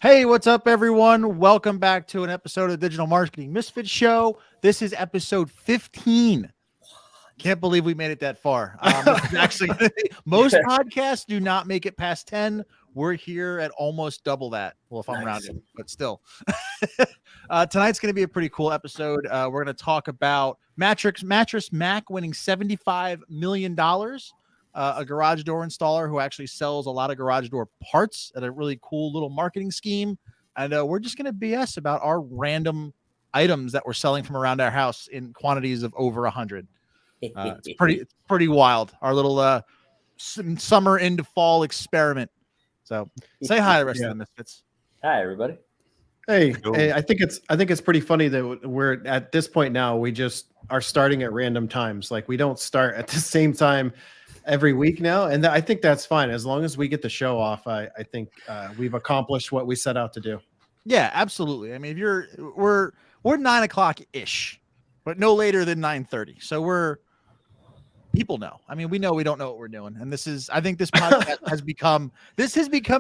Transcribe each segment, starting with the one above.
Hey, what's up, everyone? Welcome back to an episode of the Digital Marketing Misfits Show. This is episode 15. Can't believe we made it that far. Actually, most podcasts do not make it past 10. We're here at almost double that. Well, if I'm rounding, but still. Tonight's going to be a pretty cool episode. We're going to talk about Mattress Mac winning $75 million. A garage door installer who actually sells a lot of garage door parts at a really cool little marketing scheme. And we're just going to BS about our random items that we're selling from around our house in quantities of over 100. It's pretty wild. Our little summer into fall experiment. So say hi to the rest of the Misfits. Hi, everybody. Hey, I think it's pretty funny that we're at this point now. We just are starting at random times. Like we don't start at the same time every week now, and I think that's fine as long as we get the show off. I think we've accomplished what we set out to do. Yeah, absolutely. I mean, we're 9 o'clock ish, but no later than 9:30. So people know. I mean, we know we don't know what we're doing, and I think this podcast has become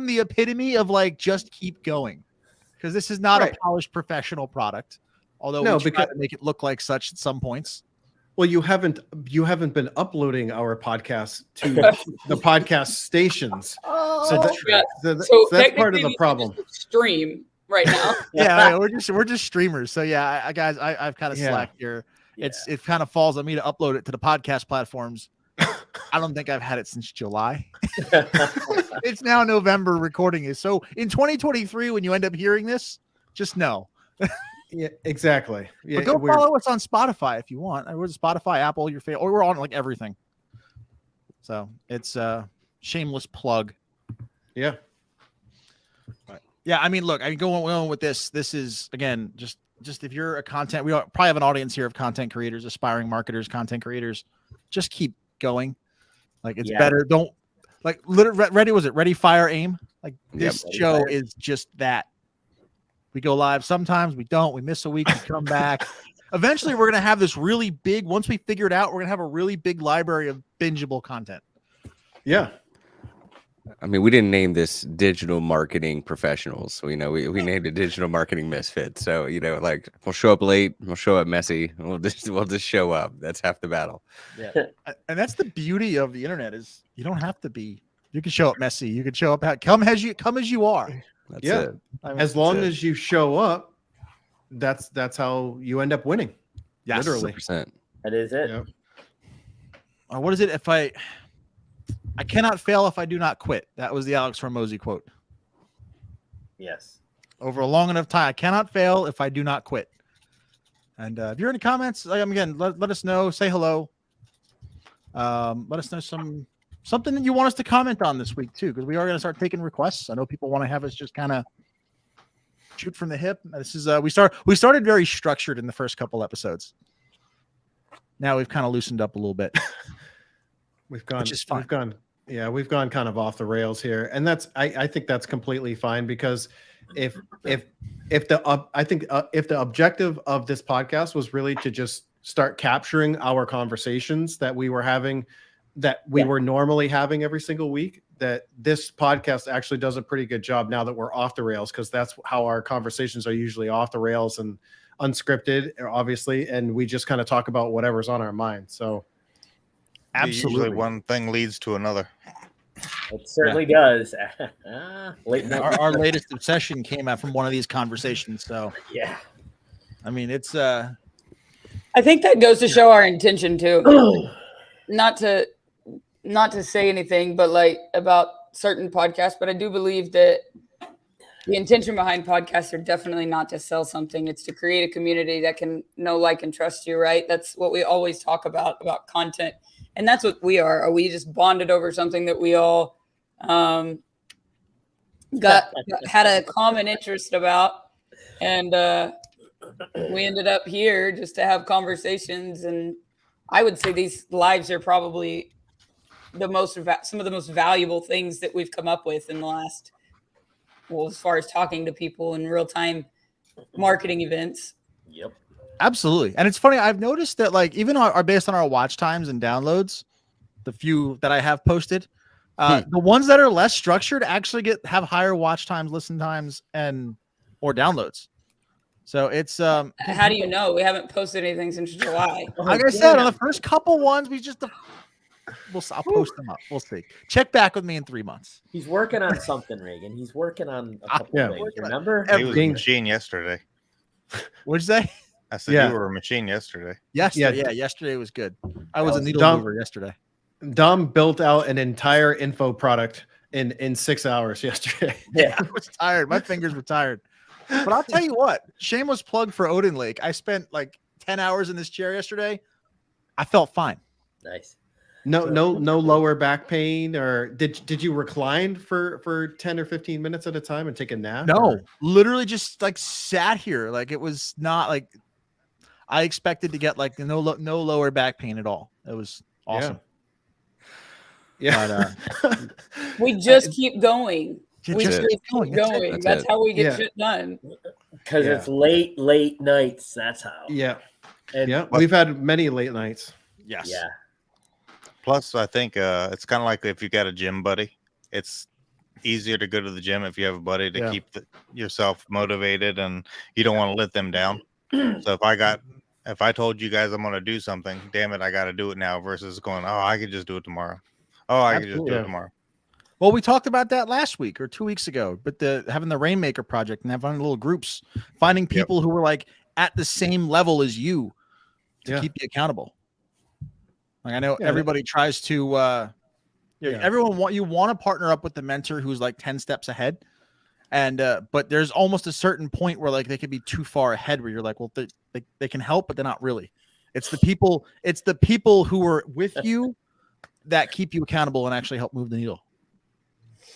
the epitome of like just keep going, because this is not a polished professional product. Although we try to make it look like such at some points. Well, you haven't been uploading our podcast to the podcast stations, so that's part of the problem. Stream right now. Yeah, we're just streamers. So yeah, guys, I've kind of slacked here. Yeah. It kind of falls on me to upload it to the podcast platforms. I don't think I've had it since July. It's now November recording it. So in 2023, when you end up hearing this, just know. Yeah, exactly. Yeah, but go follow us on Spotify if you want. We're Spotify, Apple, your favorite, or we're on like everything. So it's a shameless plug. Yeah. Right. Yeah. I mean, look, going with this. This is again just if you're a content, we probably have an audience here of content creators, aspiring marketers, content creators. Just keep going. Like it's better. Don't like literally. Ready, fire, aim. Like this show is just that. We go live. Sometimes we don't. We miss a week. We come back. Eventually, we're going to have this really big. Once we figure it out, we're going to have a really big library of bingeable content. Yeah. I mean, we didn't name this Digital Marketing Professionals. So, we named it Digital Marketing Misfits. So, like we'll show up late, we'll show up messy, we'll just show up. That's half the battle. Yeah. And that's the beauty of the internet is you don't have to be. You can show up messy. You can show up come as you are. That's it. I mean, as long as you show up, that's how you end up winning. Yes, literally. 100%. That is it. Yep. What is it? If I cannot fail if I do not quit. That was the Alex Hormozy quote. Yes. Over a long enough time, I cannot fail if I do not quit. And if you're in the comments, again, let us know. Say hello. Let us know something that you want us to comment on this week too, because we are going to start taking requests. I know people want to have us just kind of shoot from the hip. This is we started very structured in the first couple episodes. Now we've kind of loosened up a little bit. We've gone kind of off the rails here, and I think that's completely fine, because if the objective of this podcast was really to just start capturing our conversations that we were having, that we were normally having every single week, that this podcast actually does a pretty good job now that we're off the rails, because that's how our conversations are usually, off the rails and unscripted, obviously, and we just kind of talk about whatever's on our mind. So absolutely, usually one thing leads to another. It certainly does. Our latest obsession came out from one of these conversations. So yeah, I mean, it's I think that goes to show our intention too. Not to say anything, but like about certain podcasts, but I do believe that the intention behind podcasts are definitely not to sell something. It's to create a community that can know, like, and trust you, right? That's what we always talk about content. And that's what we are. Are we just bonded over something that we all had a common interest about? And we ended up here just to have conversations. And I would say these lives are probably some of the most valuable things that we've come up with in the last, as far as talking to people in real time marketing events. Yep. Absolutely. And it's funny, I've noticed that, like, even based on our watch times and downloads, the few that I have posted, The ones that are less structured actually have higher watch times, listen times, and more downloads. So it's how do you know? We haven't posted anything since July. Like I said, on the first couple ones, I'll post them up. We'll see. Check back with me in 3 months. He's working on something, Reagan. He's working on a couple things. Remember? He was a machine yesterday. What'd you say? I said you were a machine yesterday. Yesterday was good. I was a needle mover yesterday. Dom built out an entire info product in 6 hours yesterday. Yeah, I was tired. My fingers were tired. But I'll tell you what, shameless plug for Odin Lake. I spent like 10 hours in this chair yesterday. I felt fine. nice. No lower back pain, or did you recline for 10 or 15 minutes at a time and take a nap? No, literally just like sat here. Like it was not like I expected to get like no lower back pain at all. It was awesome. Yeah. But, We just keep going. We just just keep keep going. going. That's That's it. how we get shit done. Because it's late nights. That's how. Yeah. And We've had many late nights. yes. yeah. Plus, I think it's kind of like if you got a gym buddy, it's easier to go to the gym if you have a buddy to keep yourself motivated and you don't want to let them down. So if I told you guys I'm going to do something, damn it, I got to do it now versus going, oh, I could just do it tomorrow. Oh, I could just do it tomorrow. Well, we talked about that last week or 2 weeks ago, but having the Rainmaker project and having little groups, finding people who were like at the same level as you to keep you accountable. Like I know everybody tries to, everyone want to partner up with the mentor who's like 10 steps ahead. And, but there's almost a certain point where like they could be too far ahead where you're like, well, they can help, but they're not really. It's the people who are with you that keep you accountable and actually help move the needle.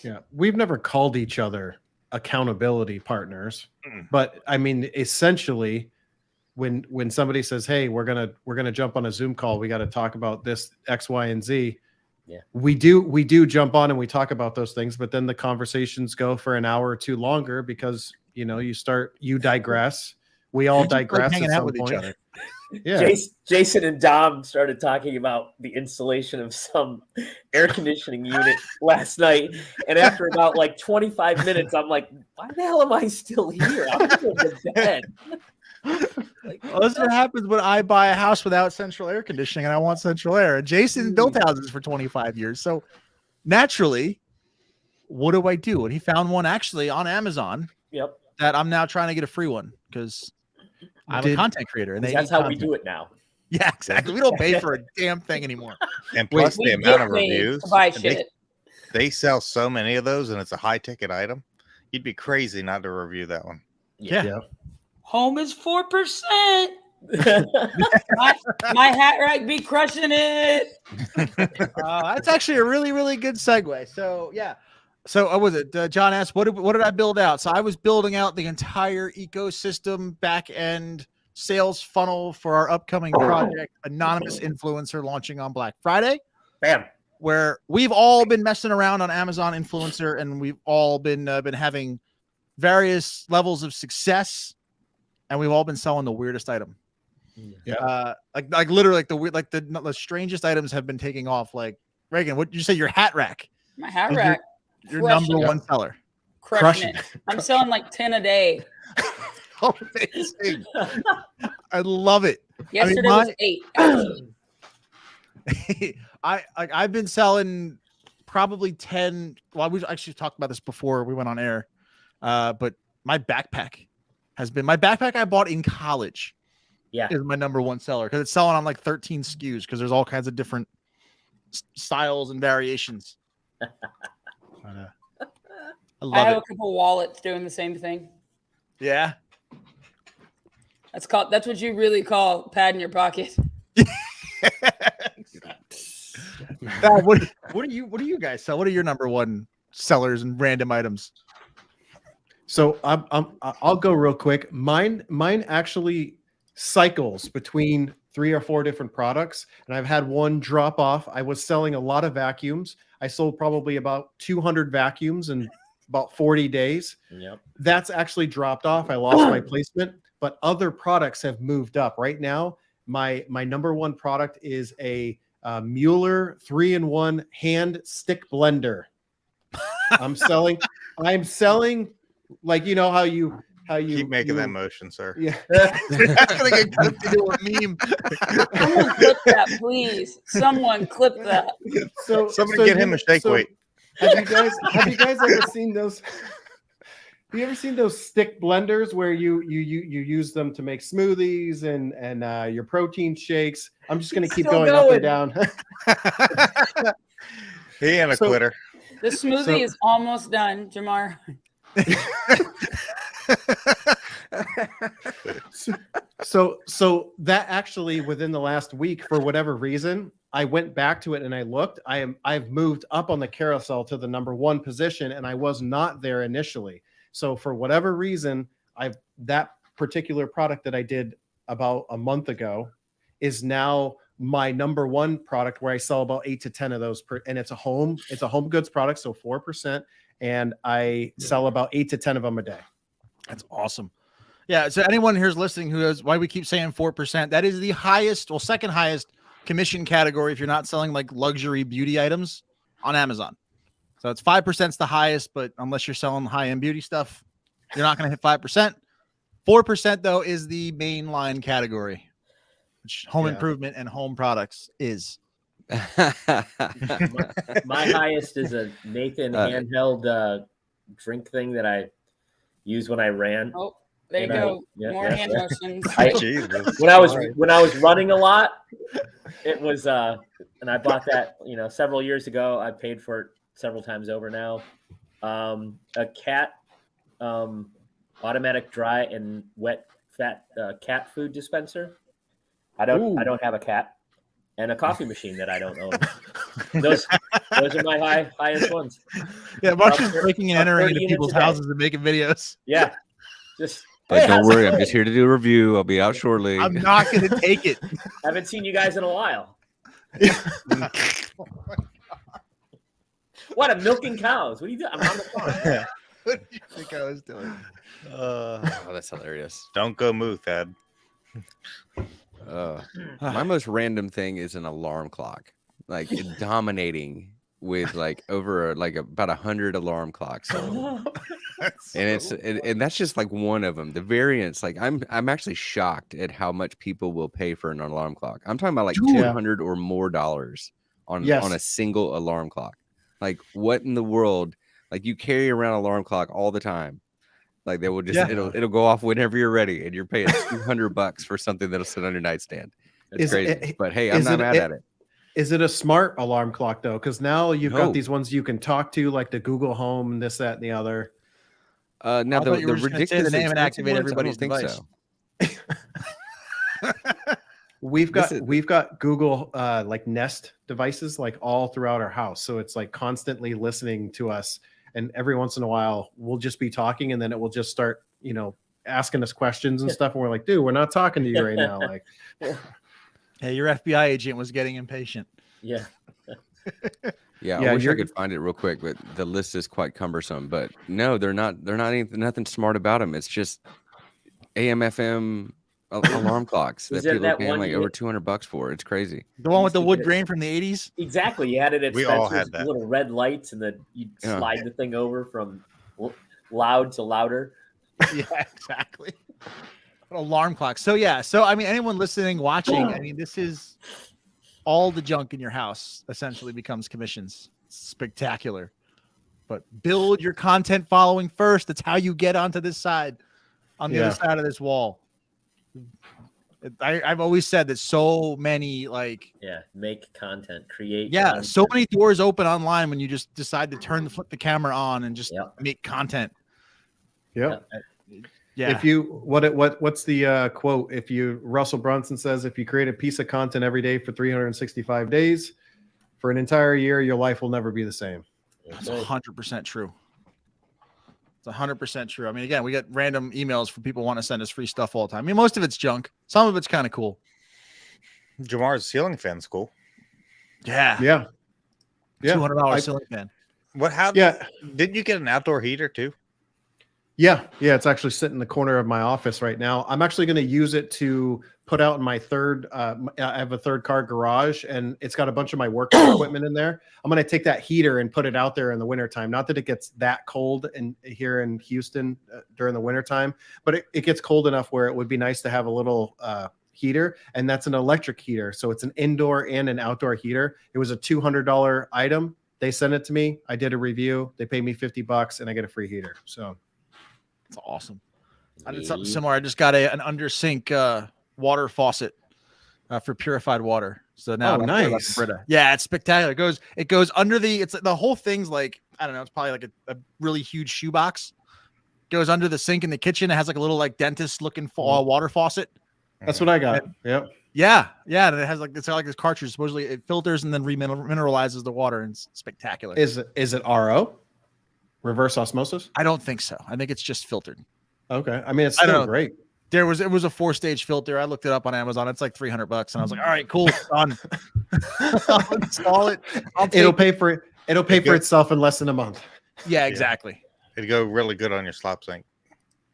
Yeah. We've never called each other accountability partners, but I mean, essentially when somebody says, hey, we're going to jump on a Zoom call, we got to talk about this X, Y, and Z. Yeah. We do jump on and we talk about those things, but then the conversations go for an hour or two longer because, you digress. We all digress hanging at out some with point. each other. Yeah. Jason and Dom started talking about the installation of some air conditioning unit last night. And after about like 25 minutes, I'm like, why the hell am I still here? I'm going to bed. Well, this is what happens when I buy a house without central air conditioning and I want central air. And Jason built houses for 25 years. So naturally, what do I do? And he found one actually on Amazon that I'm now trying to get a free one because I'm a content creator. And that's how we do it now. Yeah, exactly. We don't pay for a damn thing anymore. And plus the amount of reviews. Buy shit. They sell so many of those and it's a high ticket item. You'd be crazy not to review that one. Yeah. Home is 4%. my hat rack be crushing it. That's actually a really, really good segue. So yeah. So what was it? John asked, what did I build out? So I was building out the entire ecosystem back end sales funnel for our upcoming project, Anonymous Influencer, launching on Black Friday. Bam. Where we've all been messing around on Amazon Influencer, and we've all been having various levels of success, and we've all been selling the weirdest item. Yeah. Like literally the strangest items have been taking off. Like Reagan, what did you say? Your hat rack. My hat rack. Your number one seller. Crushing it. I'm selling like 10 a day. Amazing. I love it. Yesterday was 8. Actually. I've been selling probably 10. Well, we actually talked about this before we went on air. But my backpack I bought in college. Yeah. Is my number one seller because it's selling on like 13 SKUs because there's all kinds of different styles and variations. I have a couple wallets doing the same thing. Yeah. That's what you really call pad in your pocket. What do you guys sell? What are your number one sellers and random items? So I'll go real quick. Mine actually cycles between 3 or 4 different products, and I've had one drop off. I was selling a lot of vacuums. I sold probably about 200 vacuums in about 40 days. Yep. That's actually dropped off. I lost my placement, but other products have moved up. Right now, my number one product is a Mueller 3-in-1 hand stick blender. I'm selling like, you know how you keep making that motion, sir. Yeah. That's gonna get cut into a meme. Someone clip that, please. Someone clip that. So Somebody get him a shake weight. Have you guys ever seen those? Have you ever seen those stick blenders where you use them to make smoothies and your protein shakes? I'm just going to keep going up and down. He ain't a quitter. The smoothie is almost done, Jamar. So that actually within the last week, for whatever reason, I went back to it and I looked. I've moved up on the carousel to the number 1 position, and I was not there initially. So for whatever reason, that particular product that I did about a month ago is now my number 1 product, where I sell about 8 to 10 of those and it's a home goods product, so 4%, and I sell about 8 to 10 of them a day. That's awesome. Yeah. So anyone here's listening who knows why we keep saying 4%, that is the highest, well, second highest commission category if you're not selling like luxury beauty items on Amazon. So it's 5% is the highest, but unless you're selling high-end beauty stuff, you're not going to hit 5%. 4% though is the mainline category, which home improvement and home products is. My highest is a Nathan handheld drink thing that I used when I ran. Oh, there you go. More hand motions. When I was running a lot, it was and I bought that several years ago. I paid for it several times over now. A cat automatic dry and wet fat cat food dispenser. I don't have a cat, and a coffee machine that I don't own. Those are my highest ones. Yeah, Mark's just breaking and entering into people's houses and making videos. Yeah, just. But don't worry, I'm just here to do a review. I'll be out shortly. I'm not going to take it. Haven't seen you guys in a while. What? I'm milking cows. What are you doing? I'm on the farm. What do you think I was doing? Oh, that's hilarious. Don't go moo, Thad. My most random thing is an alarm clock, like dominating with like over like about 100 alarm clocks. And that's just like one of them. The variants, like I'm actually shocked at how much people will pay for an alarm clock. I'm talking about like $200 or more on a single alarm clock. Like what in the world? Like you carry around an alarm clock all the time. Like they will just it'll go off whenever you're ready, and you're paying $200 for something that'll sit on your nightstand. That's crazy. But hey, I'm not mad at it. Is it a smart alarm clock though? Because now you've got these ones you can talk to, like the Google Home and this, that, and the other. Now the ridiculous name and activate everybody's device. So. We've got Google like Nest devices like all throughout our house, so it's like constantly listening to us. And every once in a while, we'll just be talking, and then it will just start, asking us questions and stuff. And we're like, dude, we're not talking to you right now. Like, hey, your FBI agent was getting impatient. Yeah. Yeah, I wish I could find it real quick, but the list is quite cumbersome. But no, they're not nothing smart about them. It's just AM/FM alarm clocks that people are paying like over $200 for. It's crazy. The one with the wood grain from the 80s? Exactly. You had it at we Spencer's, all had that. Little red lights, and then you'd slide the thing over from loud to louder. Yeah, exactly. An alarm clock. So I mean, anyone listening, watching, I mean, this is all the junk in your house essentially becomes commissions. It's spectacular. But build your content following first. That's how you get onto this side, on the other side of this wall. I've always said that so many make content, create. Yeah, content. So many doors open online when you just decide to flip the camera on and just make content. Yeah. Yeah. If you what's the quote? Russell Brunson says, if you create a piece of content every day for 365 days for an entire year, your life will never be the same. That's 100% true. It's 100% true. I mean, again, we get random emails from people who want to send us free stuff all the time. I mean, most of it's junk. Some of it's kind of cool. Jamar's ceiling fan's cool. Yeah. Yeah. $200 ceiling fan. What? How? Yeah. Didn't you get an outdoor heater too? Yeah, it's actually sitting in the corner of my office right now. I'm actually going to use it to put out in my third. I have a third car garage, and it's got a bunch of my workout equipment in there. I'm going to take that heater and put it out there in the wintertime. Not that it gets that cold here in Houston during the wintertime, but it gets cold enough where it would be nice to have a little heater, and that's an electric heater. So it's an indoor and an outdoor heater. It was a $200 item. They sent it to me. I did a review. They paid me $50, and I get a free heater. So. It's awesome. I did something similar. I just got an under sink water faucet for purified water. So now nice. Yeah, it's spectacular. It goes under the whole thing's like, I don't know, it's probably like a really huge shoebox. Goes under the sink in the kitchen. It has like a little like dentist looking water faucet. That's what I got. Yep. Yeah. And it has it's got like this cartridge. Supposedly it filters and then remineralizes the water, and it's spectacular. Is it RO? Reverse osmosis? I don't think so. I think it's just filtered. Okay. I mean, it's still great. It was a 4-stage filter. I looked it up on Amazon. It's like $300, and I was like, all right, cool, done. I'll install it. It'll pay for it. It'll pay for itself in less than a month. Yeah, exactly. It'd go really good on your slop sink.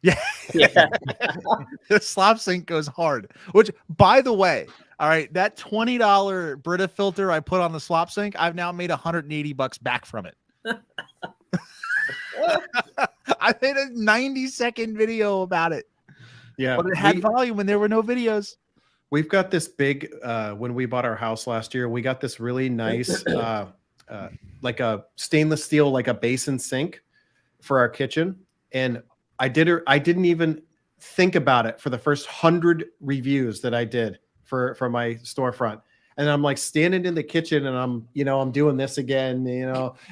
Yeah. The slop sink goes hard. Which, by the way, all right, that $20 Brita filter I put on the slop sink, I've now made $180 back from it. I made a 90-second video about it. Yeah, but it had volume when there were no videos. We've got this big. When we bought our house last year, we got this really nice, like a stainless steel, like a basin sink for our kitchen. And I didn't even think about it for the first 100 reviews that I did for my storefront. And I'm like standing in the kitchen, and I'm doing this again,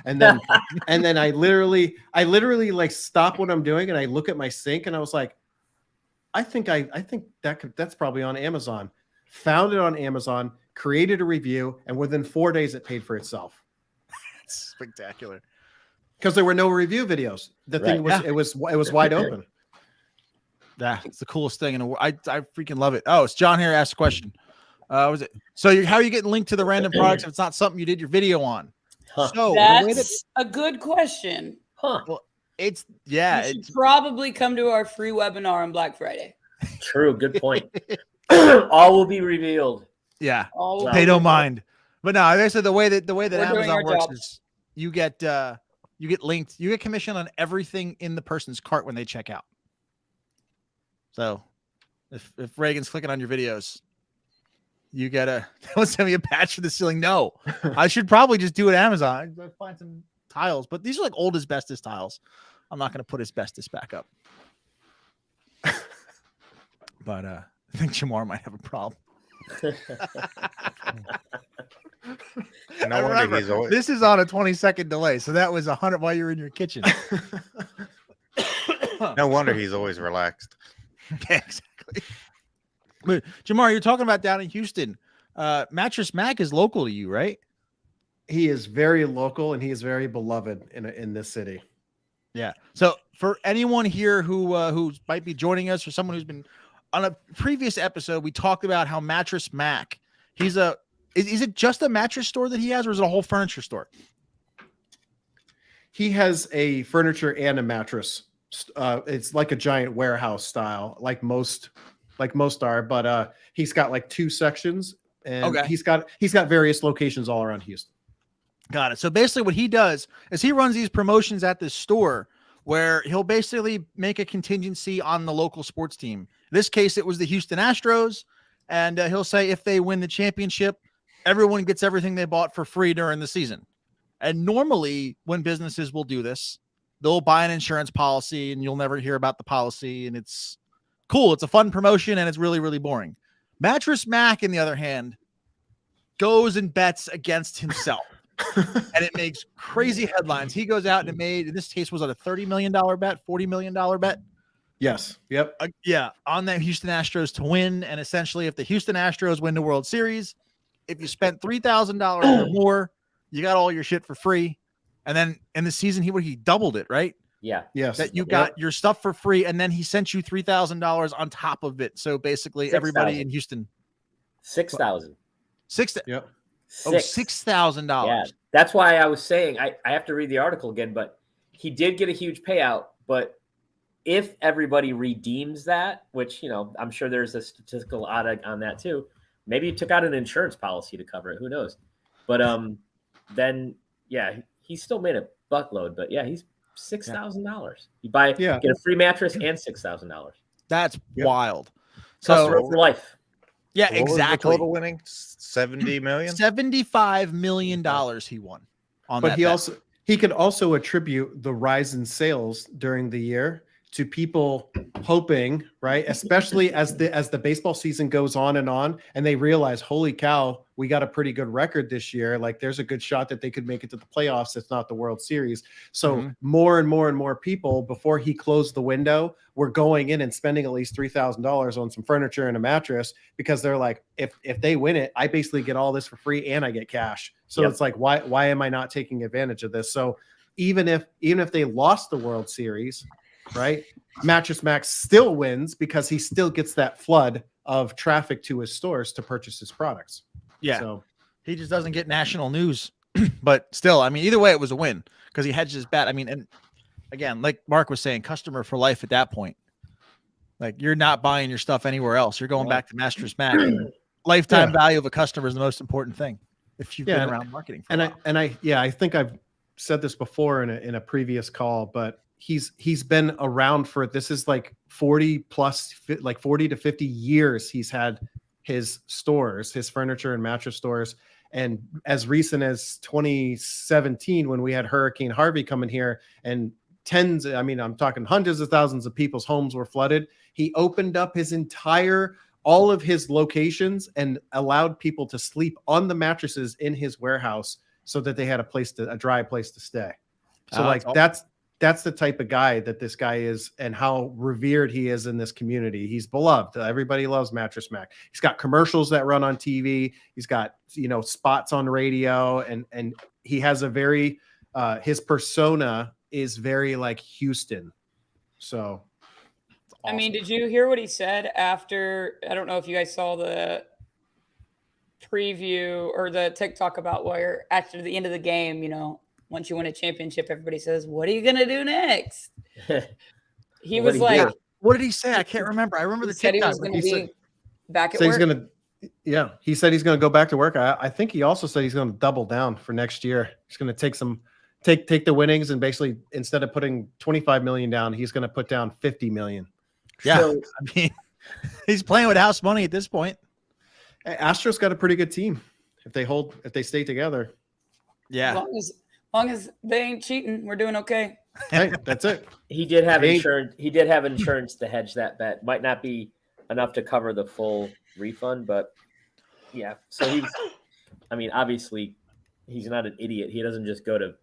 and then I literally like stop what I'm doing, and I look at my sink, and I was like, I think that's probably on Amazon. Found it on Amazon, created a review, and within 4 days it paid for itself. It's spectacular. Because there were no review videos. The thing was, it was wide open. Yeah, it's the coolest thing, and I freaking love it. Oh, it's John here asked a question. Was it? So how are you getting linked to the random products if it's not something you did your video on? So that's a good question. Well, you should probably come to our free webinar on Black Friday. True, good point. All will be revealed. Yeah, they don't mind. But no, I said the way that Amazon works is you get linked, you get commission on everything in the person's cart when they check out. So if Reagan's clicking on your videos, you gotta don't send me a patch for the ceiling. No, I should probably just do it Amazon. I find some tiles, but these are like old asbestos tiles. I'm not gonna put asbestos back up. But I think Jamar might have a problem. No wonder he's always... This is on a 20-second delay, so that was 100 while you're in your kitchen. No wonder he's always relaxed. Yeah, exactly. But Jamar, you're talking about down in Houston. Mattress Mac is local to you, right? He is very local, and he is very beloved in this city. Yeah. So for anyone here who might be joining us, or someone who's been on a previous episode, we talked about how Mattress Mac. Is it just a mattress store that he has, or is it a whole furniture store? He has a furniture and a mattress. It's like a giant warehouse style, like most are, but he's got like 2 sections, and he's got various locations all around Houston. Got it. So basically what he does is he runs these promotions at this store where he'll basically make a contingency on the local sports team. In this case, it was the Houston Astros, and he'll say if they win the championship, everyone gets everything they bought for free during the season. And normally when businesses will do this, they'll buy an insurance policy, and you'll never hear about the policy, and it's cool. It's a fun promotion, and it's really, really boring. Mattress Mac, on the other hand, goes and bets against himself. And it makes crazy headlines. He goes out and made, in this case, was it a $30 million bet, $40 million bet? Yes. Yep. On the Houston Astros to win. And essentially, if the Houston Astros win the World Series, if you spent $3,000 or more, you got all your shit for free. And then in the season, he doubled it, right? Yeah. Yes. That you got your stuff for free, and then he sent you $3,000 on top of it. So basically, 6, everybody in Houston, 6,000. Yep. $6,000. Yeah, that's why I was saying I have to read the article again, but he did get a huge payout, but if everybody redeems that, which, I'm sure there's a statistical audit on that too. Maybe you took out an insurance policy to cover it. Who knows? But then, he still made a buckload. But yeah, he's $6,000. You get a free mattress and $6,000. That's wild. Customer for life. Yeah, What was the total winning? 70 million? $75 million he won on that. But he could also attribute the rise in sales during the year to people hoping, right? Especially as the baseball season goes on, and they realize, holy cow, we got a pretty good record this year. Like there's a good shot that they could make it to the playoffs, if not the World Series. So more and more and more people, before he closed the window, were going in and spending at least $3,000 on some furniture and a mattress, because they're like, if they win it, I basically get all this for free and I get cash. So it's like, why am I not taking advantage of this? So even if they lost the World Series, right, Mattress Max still wins because he still gets that flood of traffic to his stores to purchase his products. Yeah. So he just doesn't get national news, but still, I mean, either way, it was a win because he hedged his bet. I mean, and again, like Mark was saying, customer for life at that point. Like you're not buying your stuff anywhere else. You're going back to Mattress Max. Lifetime value of a customer is the most important thing if you've been around marketing for a while. I think I've said this before in a previous call, but he's been around for, this is like 40 to 50 years he's had his stores, his furniture and mattress stores. And as recent as 2017, when we had Hurricane Harvey coming here and I'm talking hundreds of thousands of people's homes were flooded, he opened up all of his locations and allowed people to sleep on the mattresses in his warehouse so that they had a dry place to stay. So that's the type of guy that this guy is, and how revered he is in this community. He's beloved. Everybody loves Mattress Mac. He's got commercials that run on TV. He's got, spots on radio, and he has a very, his persona is very like Houston. So, awesome. I mean, did you hear what he said after? I don't know if you guys saw the preview or the TikTok about where after the end of the game, once you win a championship, everybody says, "What are you gonna do next?" He was like, "What did he say?" I can't remember. I remember the TikTok. He was going to be back at work. He said he's going to go back to work. I think he also said he's going to double down for next year. He's going to take the winnings, and basically instead of putting 25 million down, he's going to put down 50 million. Yeah, so, I mean, he's playing with house money at this point. Astros got a pretty good team if they stay together. Yeah. As long as they ain't cheating, we're doing okay. Hey, that's it. He did have insurance. He did have insurance to hedge that bet. Might not be enough to cover the full refund, but yeah. So obviously he's not an idiot. He doesn't just go to,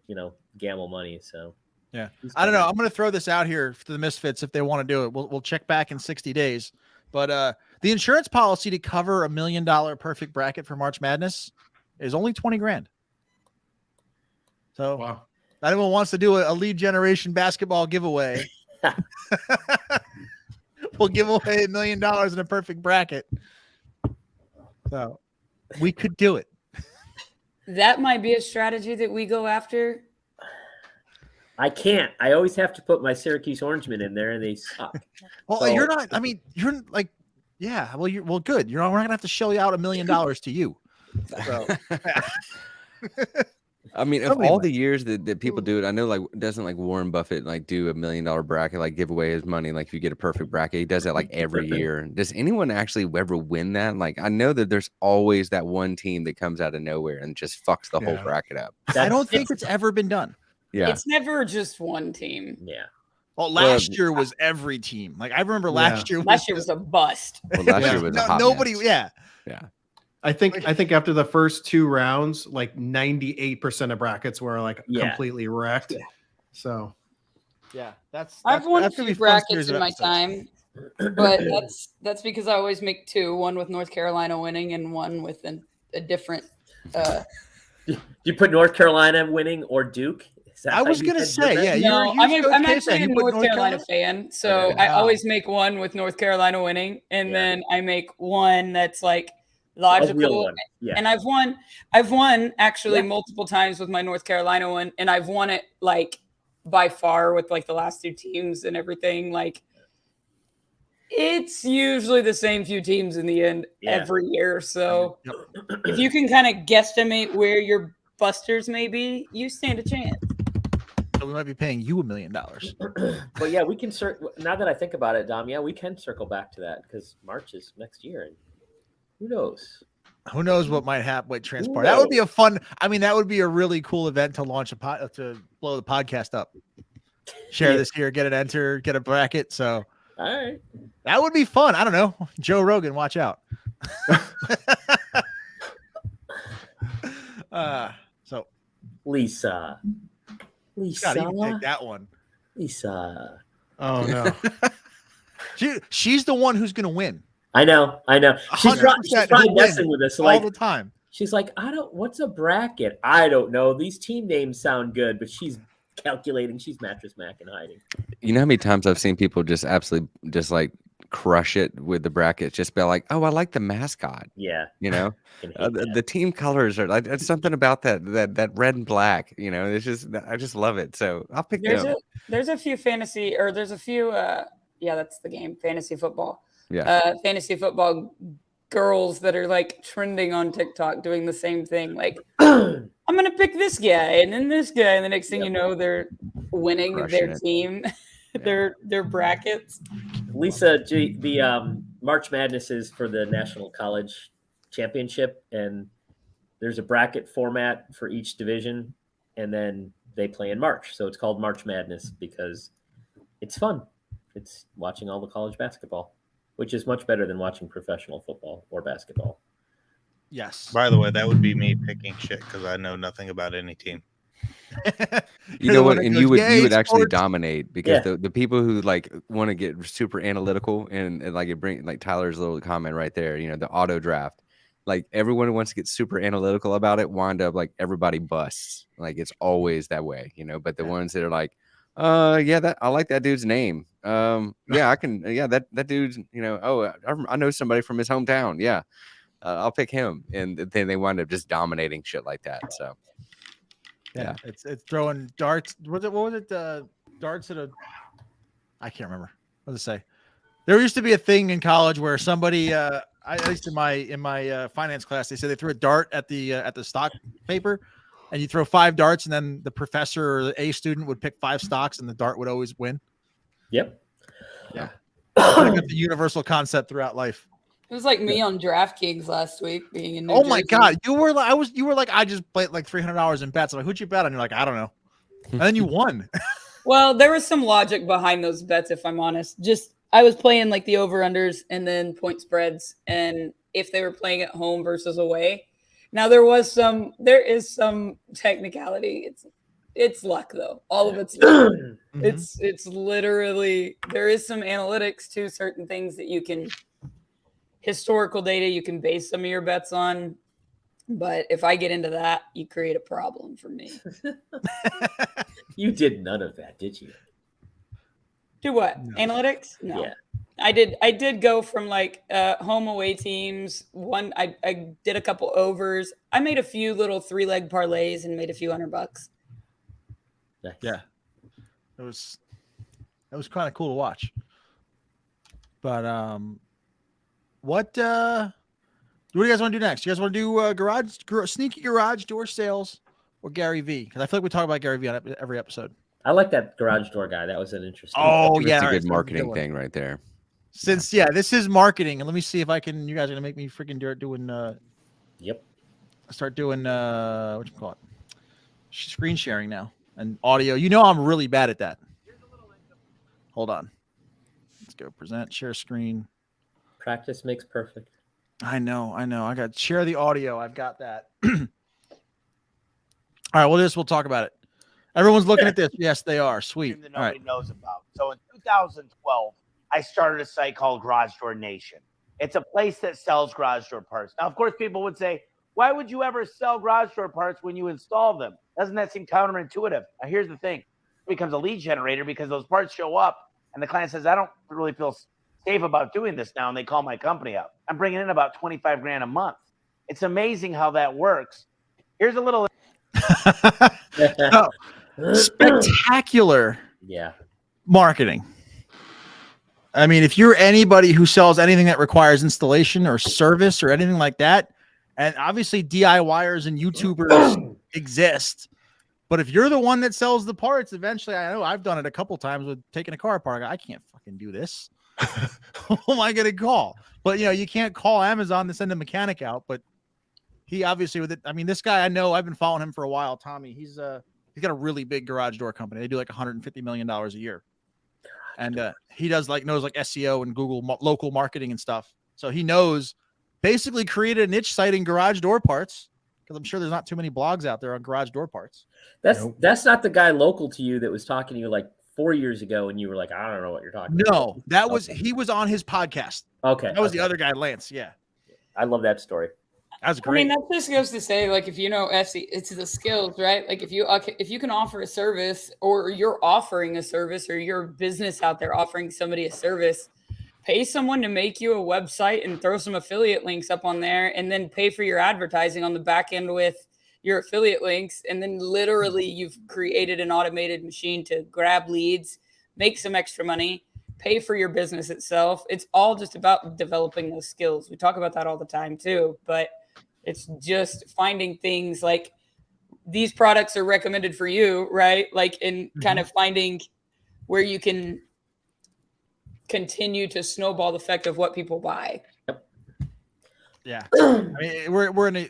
gamble money. So yeah, I don't know. I'm going to throw this out here to the Misfits if they want to do it. We'll check back in 60 days. But the insurance policy to cover $1 million perfect bracket for March Madness is only $20,000. So wow. Anyone wants to do a lead generation basketball giveaway, we'll give away $1 million in a perfect bracket. So we could do it. That might be a strategy that we go after. I can't. I always have to put my Syracuse Orangemen in there, and they suck. Well, you're not. I mean, you're like, yeah. Well, good. We're not gonna have to shell out $1 million to you. So. I mean, of all the years that people do it, I know doesn't Warren Buffett do $1 million bracket, give away his money if you get a perfect bracket. He does that every year. Does anyone actually ever win that? I know that there's always that one team that comes out of nowhere and just fucks the whole bracket up. I don't think it's ever been done. Yeah, it's never just one team. Yeah. Well, last year was every team. I remember last year. Last year was a bust. Well, last year was a hot nobody. mess. Yeah. Yeah. I think after the first two rounds, 98% of brackets were completely wrecked. Yeah. So, yeah, I've won a few brackets in my time, but that's because I always make two: one with North Carolina winning and one with a different. You put North Carolina winning or Duke? I was going to say, yeah. No, I'm actually a North Carolina fan, so I always make one with North Carolina winning, and then I make one that's logical. Yeah. And I've won actually multiple times with my North Carolina one, and I've won it by far with like the last 2 teams and everything. Like it's usually the same few teams in the end every year. So if you can kind of guesstimate where your busters may be, you stand a chance. So we might be paying you $1 million. But yeah, we can now that I think about it, Dom, we can circle back to that because March is next year, and who knows? Who knows what might happen, what transpire. That would be a fun, that would be a really cool event to launch to blow the podcast up. Share this here, get a bracket. So all right. That would be fun. I don't know. Joe Rogan, watch out. So Lisa. God, you take that one. Lisa. Oh no. She's the one who's gonna win. I know. She's probably messing with us all the time. She's like, what's a bracket? I don't know. These team names sound good, but she's calculating. She's Mattress Mac and hiding. You know how many times I've seen people just absolutely just like crush it with the brackets, just be like, oh, I like the mascot. Yeah. You know, the team colors are like, it's something about that red and black, you know, it's just, I just love it. So I'll pick them. There's a few fantasy, or there's a few, that's the game, fantasy football. Yeah. Fantasy football girls that are like trending on TikTok doing the same thing. Like, I'm going to pick this guy and then this guy. And the next thing you know, they're winning their team, their brackets. Lisa, the March Madness is for the National College Championship, and there's a bracket format for each division, and then they play in March. So it's called March Madness because it's fun. It's watching all the college basketball, which is much better than watching professional football or basketball. Yes. By the way, that would be me picking shit because I know nothing about any team. You know what? And you would actually dominate because the people who like want to get super analytical and like it bring like Tyler's little comment right there, you know, the auto draft, like everyone who wants to get super analytical about it wind up like everybody busts. Like it's always that way, you know, but the ones that are like, that I like that dude's name. I can, that dude's, you know, I know somebody from his hometown. Yeah. I'll pick him. And then they wind up just dominating shit like that. So yeah, it's throwing darts. What was it? Darts at I can't remember. What did it say? There used to be a thing in college where somebody, at least in my finance class, they said they threw a dart at the stock paper, and you throw 5 darts, and then the professor or the A student would pick 5 stocks, and the dart would always win. Yep. Yeah. The universal concept throughout life. It was like me on DraftKings last week being in New Oh Jersey. my God. You were like, I just played like $300 in bets. I'm like, who'd you bet on? And you're like, I don't know. And then you won. Well, there was some logic behind those bets, if I'm honest. Just I was playing like the over-unders and then point spreads, and if they were playing at home versus away. Now there is some technicality. It's luck though. All of it's luck. It's literally, there is some analytics to certain things that you can, historical data you can base some of your bets on. But if I get into that, you create a problem for me. You did none of that, did you? Do what? No. Analytics? No. Yeah. I did go from like home away teams. One, I did a couple overs. I made a few little 3-leg parlays and made a few $100. Nice. Yeah. That was kind of cool to watch. But what do you guys want to do next? You guys want to do sneaky garage door sales or Gary V? Because I feel like we talk about Gary V on every episode. I like that garage door guy. That was an interesting. Oh yeah, that's a good marketing thing right there. Since this is marketing, and let me see if I can. You guys are gonna make me freaking doing. Yep. Start doing what you call it? Screen sharing now and audio. You know I'm really bad at that. Hold on. Let's go present, share screen. Practice makes perfect. I know. I got share the audio. I've got that. All right. Well, we'll talk about it. Everyone's looking at this. Yes, they are. Sweet. That nobody knows about. So in 2012, I started a site called Garage Door Nation. It's a place that sells garage door parts. Now, of course, people would say, why would you ever sell garage door parts when you install them? Doesn't that seem counterintuitive? Now, here's the thing. It becomes a lead generator because those parts show up and the client says, I don't really feel safe about doing this now. And they call my company up. I'm bringing in about $25,000 a month. It's amazing how that works. Here's a little. spectacular Yeah. marketing. I mean, if you're anybody who sells anything that requires installation or service or anything like that, and obviously DIYers and YouTubers exist, but if you're the one that sells the parts, eventually, I know I've done it a couple times with taking a car apart. I can't fucking do this. Who am I going to call? But you can't call Amazon to send a mechanic out. But he obviously with it. I mean, this guy I know. I've been following him for a while. Tommy. He's got a really big garage door company. They do like $150 million a year, and he knows SEO and Google local marketing and stuff. So he knows basically created a niche site in garage door parts, because I'm sure there's not too many blogs out there on garage door parts. That's not the guy local to you that was talking to you like 4 years ago, and you were like, I don't know what you're talking about. No, that was he was on his podcast. Okay, that was the other guy, Lance. Yeah, I love that story. That's great. I mean, that just goes to say, like, if you know SE, it's the skills, right? Like, if you can offer a service, or you're offering a service, or your business out there offering somebody a service, pay someone to make you a website and throw some affiliate links up on there, and then pay for your advertising on the back end with your affiliate links. And then literally you've created an automated machine to grab leads, make some extra money, pay for your business itself. It's all just about developing those skills. We talk about that all the time too, but it's just finding things like these products are recommended for you, right? Like, in kind of finding where you can continue to snowball the effect of what people buy. Yeah, I mean, we're in an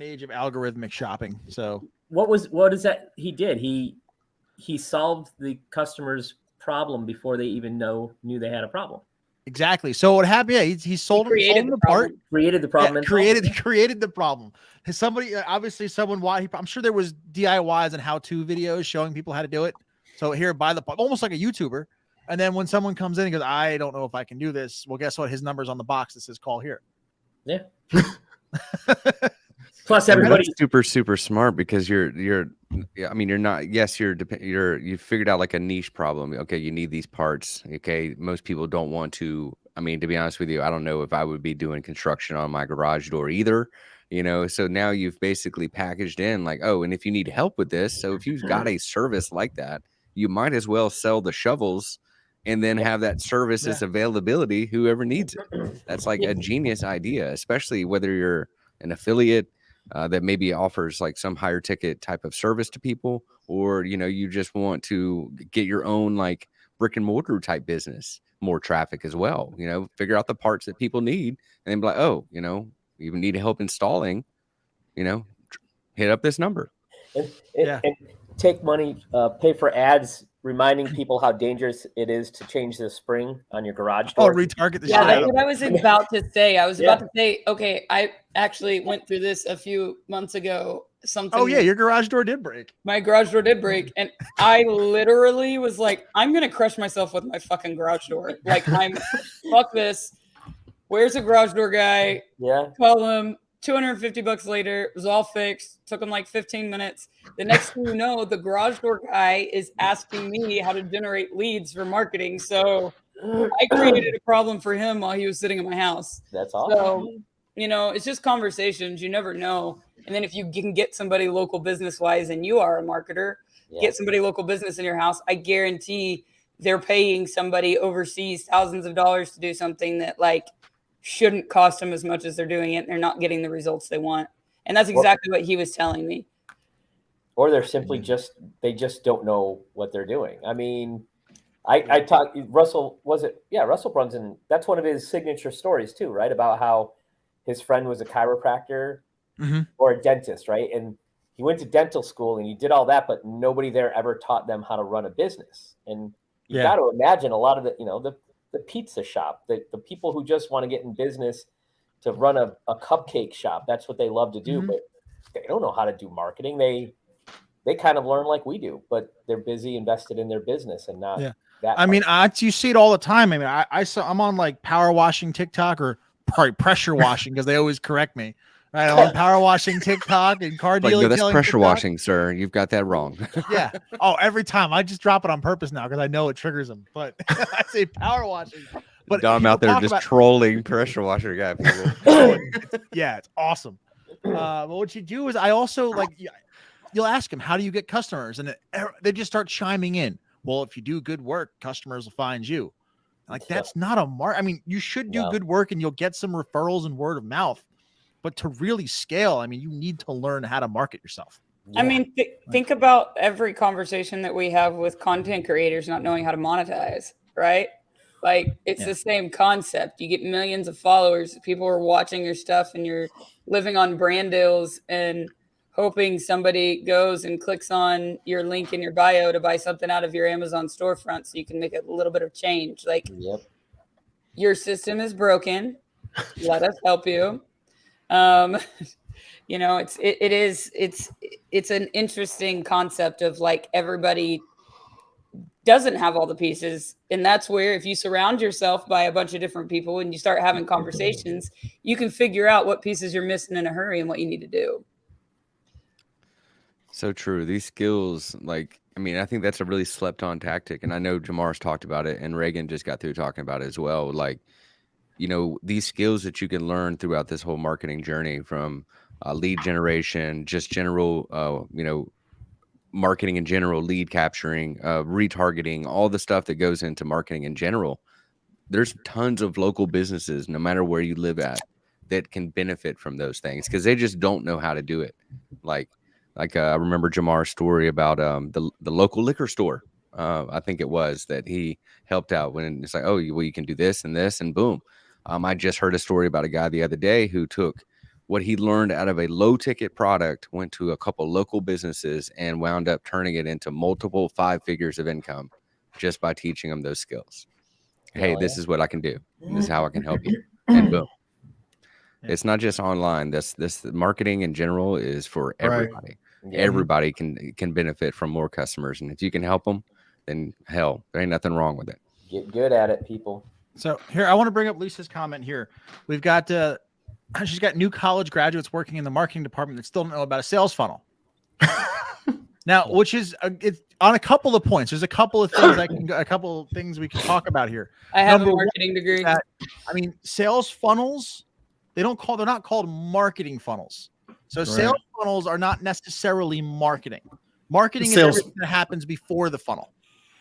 age of algorithmic shopping. So what is that he did? He solved the customer's problem before they even knew they had a problem. Exactly. So what happened? Yeah, he sold them the part, created the problem, created the problem. Somebody, obviously, I'm sure there was DIYs and how-to videos showing people how to do it. So here, buy the part, almost like a YouTuber. And then when someone comes in and goes, I don't know if I can do this. Well, guess what? His number's on the box that says call here. Yeah. Plus, everybody's super smart, because you're not. Yes, you figured out like a niche problem. Okay, you need these parts. Okay, most people don't want to. I mean, to be honest with you, I don't know if I would be doing construction on my garage door either. So now you've basically packaged in like, oh, and if you need help with this, so if you've got a service like that, you might as well sell the shovels and then have that service as availability, whoever needs it. That's like a genius idea, especially whether you're an affiliate that maybe offers like some higher ticket type of service to people, or, you just want to get your own like brick and mortar type business, more traffic as well, figure out the parts that people need and then be like, oh, you even need help installing, hit up this number. And take money, pay for ads, reminding people how dangerous it is to change the spring on your garage door. Oh, retarget the shit. That's what I was about to say. I was about to say, okay, I actually went through this a few months ago. Oh yeah, your garage door did break. My garage door did break, and I literally was like, I'm gonna crush myself with my fucking garage door. Like, fuck this. Where's the garage door guy? Yeah. Call him. $250 later, it was all fixed. Took him like 15 minutes. The next thing you know, the garage door guy is asking me how to generate leads for marketing. So I created a problem for him while he was sitting in my house. That's awesome. So, it's just conversations. You never know. And then if you can get somebody local business wise and you are a marketer, get somebody local business in your house, I guarantee they're paying somebody overseas thousands of dollars to do something that like shouldn't cost them as much as they're doing it, and they're not getting the results they want. And that's exactly what he was telling me. Or they're simply just don't know what they're doing. I mean, I talked Russell Brunson, that's one of his signature stories too, right? About how his friend was a chiropractor or a dentist, right? And he went to dental school and he did all that, but nobody there ever taught them how to run a business. And you got to imagine a lot of the pizza shop, the people who just want to get in business to run a cupcake shop. That's what they love to do, but they don't know how to do marketing. They kind of learn like we do, but they're busy invested in their business and not that. I mean, you see it all the time. I mean, I'm on like power washing TikTok, or probably pressure washing, because they always correct me. Right, I'm on power washing TikTok and car dealing. No, that's pressure TikTok. Washing, sir. You've got that wrong. Yeah. Oh, every time I just drop it on purpose now because I know it triggers them. But I say power washing. But Dom out there just trolling pressure washer guy people. Yeah, it's awesome. But what you do is I also you'll ask them, how do you get customers? And they just start chiming in. Well, if you do good work, customers will find you. Like, that's not a mark. I mean, you should do good work and you'll get some referrals and word of mouth. But to really scale, I mean, you need to learn how to market yourself. I mean, think about every conversation that we have with content creators not knowing how to monetize, right? Like, it's the same concept. You get millions of followers. People are watching your stuff and you're living on brand deals and hoping somebody goes and clicks on your link in your bio to buy something out of your Amazon storefront so you can make a little bit of change. Like, your system is broken. Let us help you. You know, it's an interesting concept of, like, everybody doesn't have all the pieces. And that's where, if you surround yourself by a bunch of different people and you start having conversations, you can figure out what pieces you're missing in a hurry and what you need to do. So true. These skills, like, I mean, I think that's a really slept on tactic. And I know Jamar's talked about it and Regan just got through talking about it as well. Like, you know, these skills that you can learn throughout this whole marketing journey, from lead generation, just general, you know, marketing in general, lead capturing, retargeting, all the stuff that goes into marketing in general. There's tons of local businesses, no matter where you live at, that can benefit from those things because they just don't know how to do it. Like I remember Jamar's story about the local liquor store. I think it was that he helped out when it's like, oh, well, you can do this and this, and boom. I just heard a story about a guy the other day who took what he learned out of a low ticket product, went to a couple local businesses and wound up turning it into multiple 5 figures of income just by teaching them those skills. Hey, this is what I can do. This is how I can help you. And boom. It's not just online. This marketing in general is for everybody. Right. Everybody can benefit from more customers. And if you can help them, then hell, there ain't nothing wrong with it. Get good at it, people. So here, I want to bring up Lisa's comment here. We've got, she's got new college graduates working in the marketing department that still don't know about a sales funnel. Now, which is it's on a couple of points. There's a couple of things we can talk about here. I have a marketing degree. I mean, sales funnels, they're not called marketing funnels. So sales funnels are not necessarily marketing. Marketing is everything that happens before the funnel.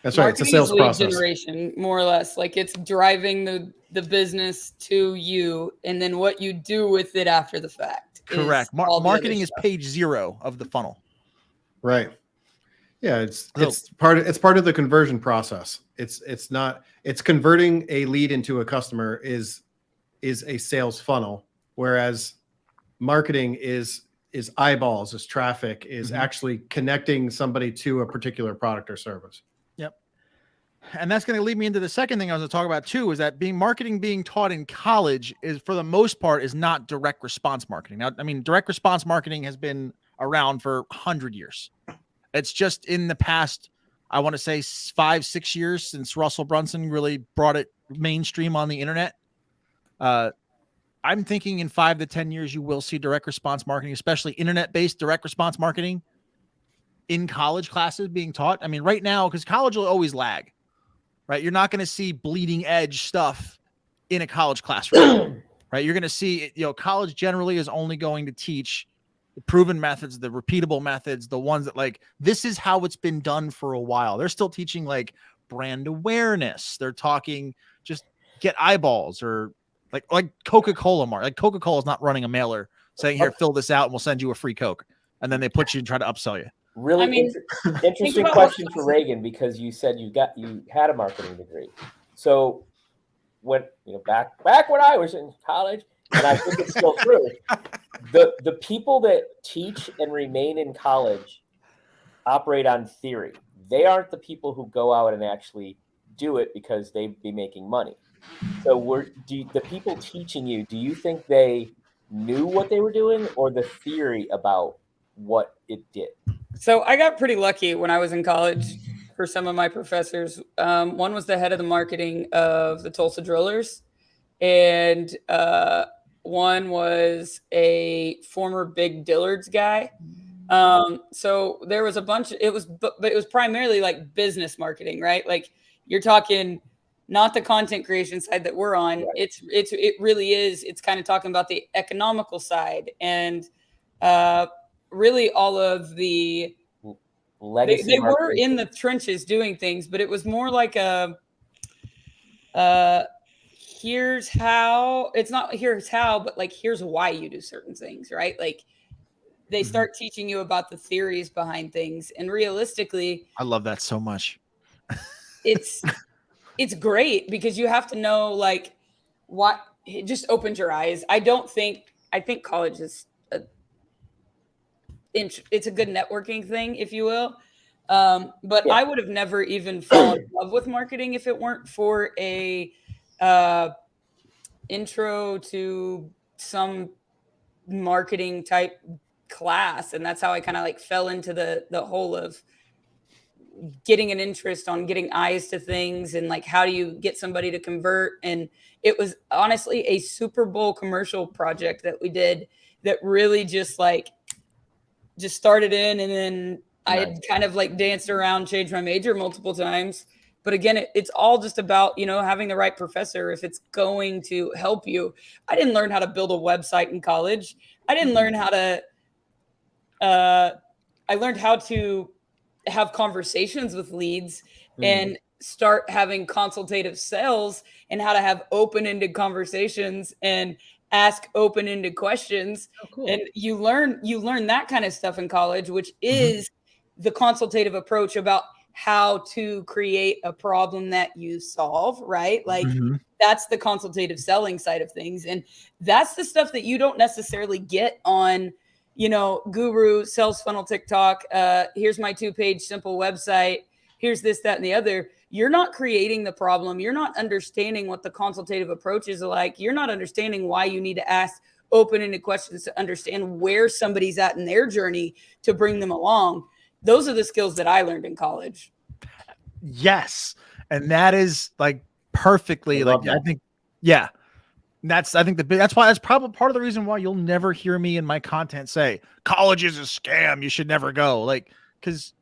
That's right. It's a sales process. Generation, more or less. Like, it's driving the business to you, and then what you do with it after the fact. Correct. Marketing is page 0 of the funnel. Right. Yeah, it's part of the conversion process. It's converting a lead into a customer is a sales funnel, whereas marketing is eyeballs, is traffic, is actually connecting somebody to a particular product or service. Yep. And that's going to lead me into the second thing I was going to talk about too, is that marketing being taught in college is, for the most part, is not direct response marketing. Now, I mean, direct response marketing has been around for 100 years. It's just in the past, I want to say 5-6 years since Russell Brunson really brought it mainstream on the internet. I'm thinking in 5 to 10 years, you will see direct response marketing, especially internet-based direct response marketing, in college classes being taught. I mean, right now, because college will always lag, right? You're not going to see bleeding edge stuff in a college classroom, right? You're going to see, college generally is only going to teach the proven methods, the repeatable methods, the ones that, like, this is how it's been done for a while. They're still teaching, like, brand awareness. They're talking just get eyeballs, or like Coca-Cola like Coca-Cola is not running a mailer saying, here, fill this out and we'll send you a free Coke. And then they put you and try to upsell you. Really interesting question for Regan, because you said you had a marketing degree. So when, back when I was in college, and I think it's still true, the people that teach and remain in college operate on theory. They aren't the people who go out and actually do it because they'd be making money. So the people teaching you, do you think they knew what they were doing, or the theory about what it did? So I got pretty lucky when I was in college for some of my professors. One was the head of the marketing of the Tulsa Drillers, and one was a former Big Dillard's guy. So there was a bunch. It was primarily like business marketing, right? Like, you're talking not the content creation side that we're on. Right. It really is. It's kind of talking about the economical side, and really all of the legacy. They were in the trenches doing things, but it was more like here's how. It's not here's how, but like here's why you do certain things, right? Like they start teaching you about the theories behind things, and realistically, I love that so much. It's great because you have to know like what. It just opens your eyes. I think college is it's a good networking thing, if you will. But I would have never even fallen in love with marketing if it weren't for a intro to some marketing type class. And that's how I kind of like fell into the whole of getting an interest on getting eyes to things and like how do you get somebody to convert. And it was honestly a Super Bowl commercial project that we did that really just started in, and then I had kind of like danced around, changed my major multiple times. But again, it's all just about, having the right professor if it's going to help you. I didn't learn how to build a website in college. I didn't learn how to, I learned how to have conversations with leads and start having consultative sales and how to have open-ended conversations and ask open-ended questions. Oh, cool. And you learn that kind of stuff in college, which is the consultative approach about how to create a problem that you solve, right? Like that's the consultative selling side of things. And that's the stuff that you don't necessarily get on, Guru, Sales Funnel, TikTok. Here's my 2-page simple website. Here's this, that, and the other. You're not creating the problem. You're not understanding what the consultative approaches are like. You're not understanding why you need to ask open-ended questions to understand where somebody's at in their journey to bring them along. Those are the skills that I learned in college. Yes. And that is like perfectly like, I think, yeah. That's probably part of the reason why you'll never hear me in my content say college is a scam. You should never go. Like, cause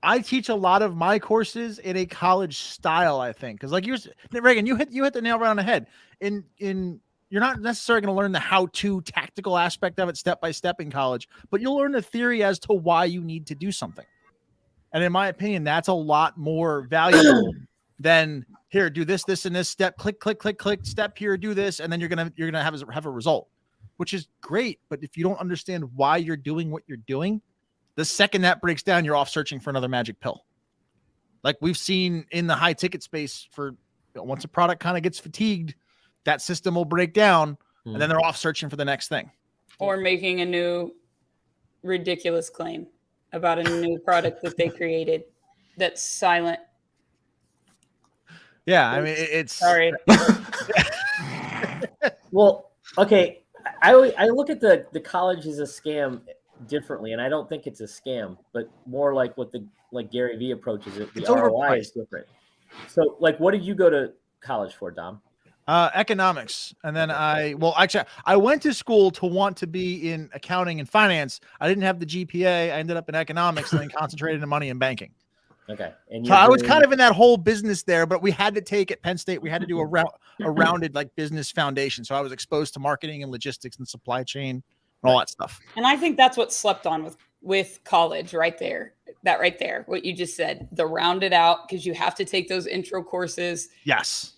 I teach a lot of my courses in a college style, I think. Cause like Regan, you hit the nail right on the head. You're not necessarily going to learn the how-to tactical aspect of it step by step in college, but you'll learn the theory as to why you need to do something. And in my opinion, that's a lot more valuable than here, do this, and this step, click, step here, do this. And then you're going to have a result, which is great. But if you don't understand why you're doing what you're doing, the second that breaks down, you're off searching for another magic pill. Like we've seen in the high ticket space once a product kind of gets fatigued, that system will break down and then they're off searching for the next thing. Or making a new ridiculous claim about a new product that they created that's silent. Yeah, I mean, it's... Sorry. Well, okay. I look at the college as a scam differently, and I don't think it's a scam, but more like what Gary Vee approaches it. The ROI is different. So, like, what did you go to college for, Dom? Economics. And then I went to school to want to be in accounting and finance. I didn't have the GPA. I ended up in economics and then concentrated in money and banking. Okay. And so I was kind of in that whole business there, but we had to take at Penn State, we had to do a rounded like business foundation. So I was exposed to marketing and logistics and supply chain and all that stuff. And I think that's what slept on with college right there. That right there, what you just said, the rounded out, because you have to take those intro courses. Yes.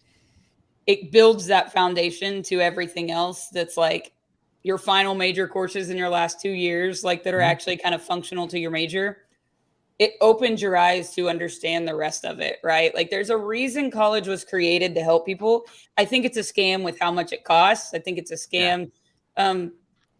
It builds that foundation to everything else that's like your final major courses in your last 2 years, like that are actually kind of functional to your major. It opens your eyes to understand the rest of it, right? Like there's a reason college was created to help people. I think it's a scam with how much it costs. I think it's a scam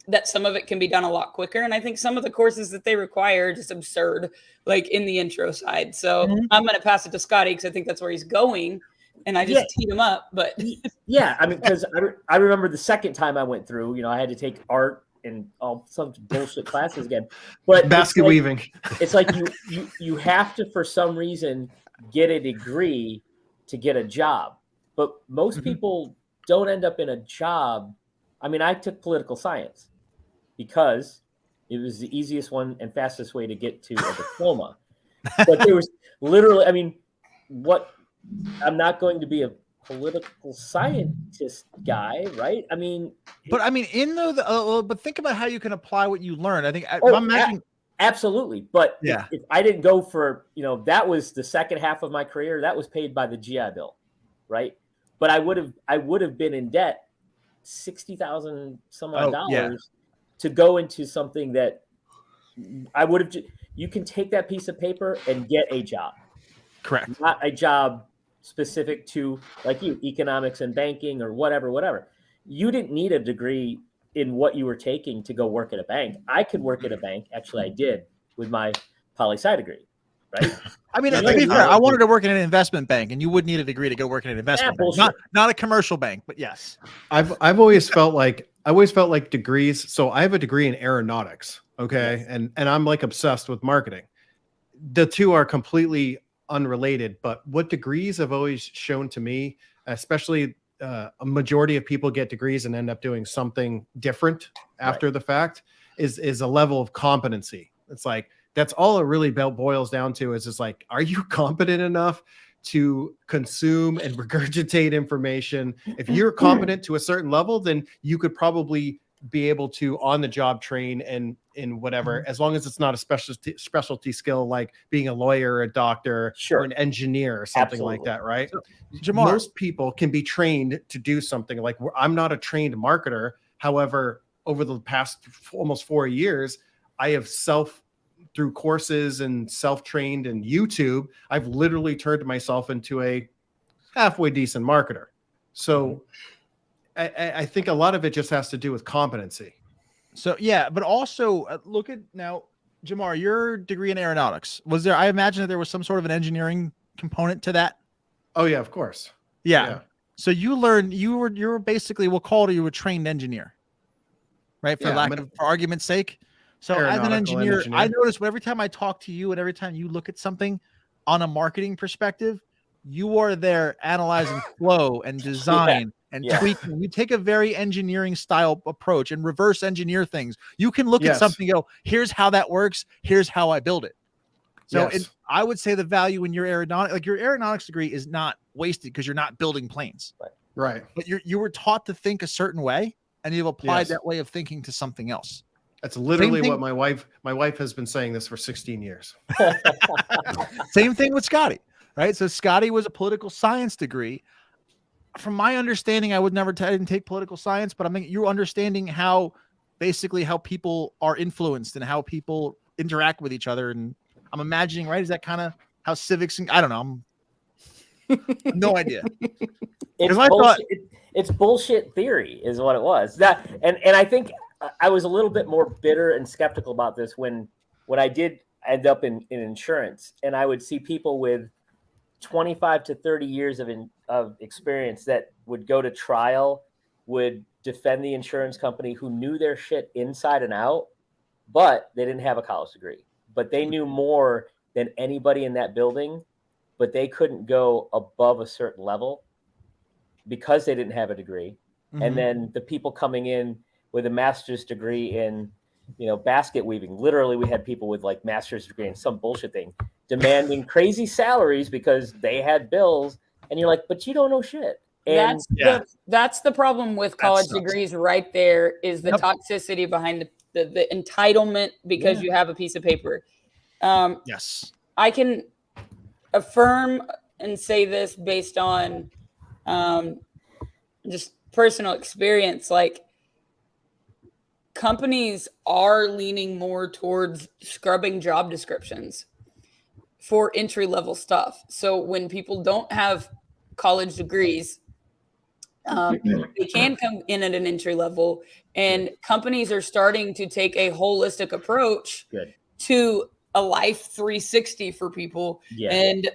that some of it can be done a lot quicker. And I think some of the courses that they require are just absurd, like in the intro side. So I'm going to pass it to Scotty because I think that's where he's going. And I just teed him up, but yeah, I mean, because I remember the second time I went through, I had to take art and all some bullshit classes again. But basket weaving. It's like you have to, for some reason, get a degree to get a job. But most people don't end up in a job. I mean, I took political science because it was the easiest one and fastest way to get to a diploma. But there was literally, I mean, I'm not going to be a political scientist guy, right? I mean, but but think about how you can apply what you learn. I think I'm imagining. Absolutely. But yeah, if I didn't go for, that was the second half of my career, that was paid by the GI Bill, right? But I would have been in debt $60,000 some odd dollars to go into something that I would have. You can take that piece of paper and get a job. Correct. Not a job specific to, like you, economics and banking or whatever. You didn't need a degree in what you were taking to go work at a bank. I could work at a bank. Actually, I did with my poli-sci degree, right? I mean, to be fair, I wanted to work in an investment bank, and you would need a degree to go work in an investment bank. Not a commercial bank, but yes. I've always felt like degrees. So I have a degree in aeronautics. Okay. Yes. And I'm like obsessed with marketing. The two are completely unrelated, but what degrees have always shown to me, especially a majority of people get degrees and end up doing something different after the fact, is a level of competency. It's like, that's all it really boils down to is like, are you competent enough to consume and regurgitate information? If you're competent to a certain level, then you could probably be able to on the job train and in whatever, as long as it's not a specialty skill like being a lawyer, a doctor, or an engineer or something like that, right? So, Jamar, most people can be trained to do something. Like, I'm not a trained marketer. However, over the past almost 4 years, I have through courses and self-trained and YouTube, I've literally turned myself into a halfway decent marketer. So I think a lot of it just has to do with competency. So yeah, but also look at now, Jamar, your degree in aeronautics, I imagine that there was some sort of an engineering component to that. Oh yeah, of course. Yeah. So you learned, you were basically, we'll call it, you were a trained engineer, right? For for argument's sake. So as an engineer, I notice every time I talk to you and every time you look at something on a marketing perspective, you are there analyzing flow and design and tweaking. You take a very engineering style approach and reverse engineer things. You can look at something and go, here's how that works. Here's how I build it. So I would say the value in your aeronautics degree is not wasted because you're not building planes. Right. But you were taught to think a certain way and you've applied that way of thinking to something else. That's literally what my wife has been saying this for 16 years. Same thing with Scotty, right? So Scotty was a political science degree. From my understanding, I didn't take political science, but I mean, you're understanding how people are influenced and how people interact with each other. And I'm imagining, right? Is that kind of how civics and I don't know. No idea. It's bullshit theory is what it was. And I think I was a little bit more bitter and skeptical about this when I did end up in insurance, and I would see people with 25 to 30 years of experience that would go to trial, would defend the insurance company, who knew their shit inside and out, but they didn't have a college degree. But they knew more than anybody in that building, but they couldn't go above a certain level because they didn't have a degree. Mm-hmm. And then the people coming in with a master's degree in, basket weaving. Literally, we had people with like master's degree in some bullshit thing demanding crazy salaries because they had bills. And you're like, but you don't know shit. And that's the problem with college degrees right there is the toxicity behind the entitlement because you have a piece of paper. Yes. I can affirm and say this based on just personal experience. Like, companies are leaning more towards scrubbing job descriptions for entry-level stuff. So when people don't have college degrees, they can come in at an entry level, and companies are starting to take a holistic approach to a life 360 for people. And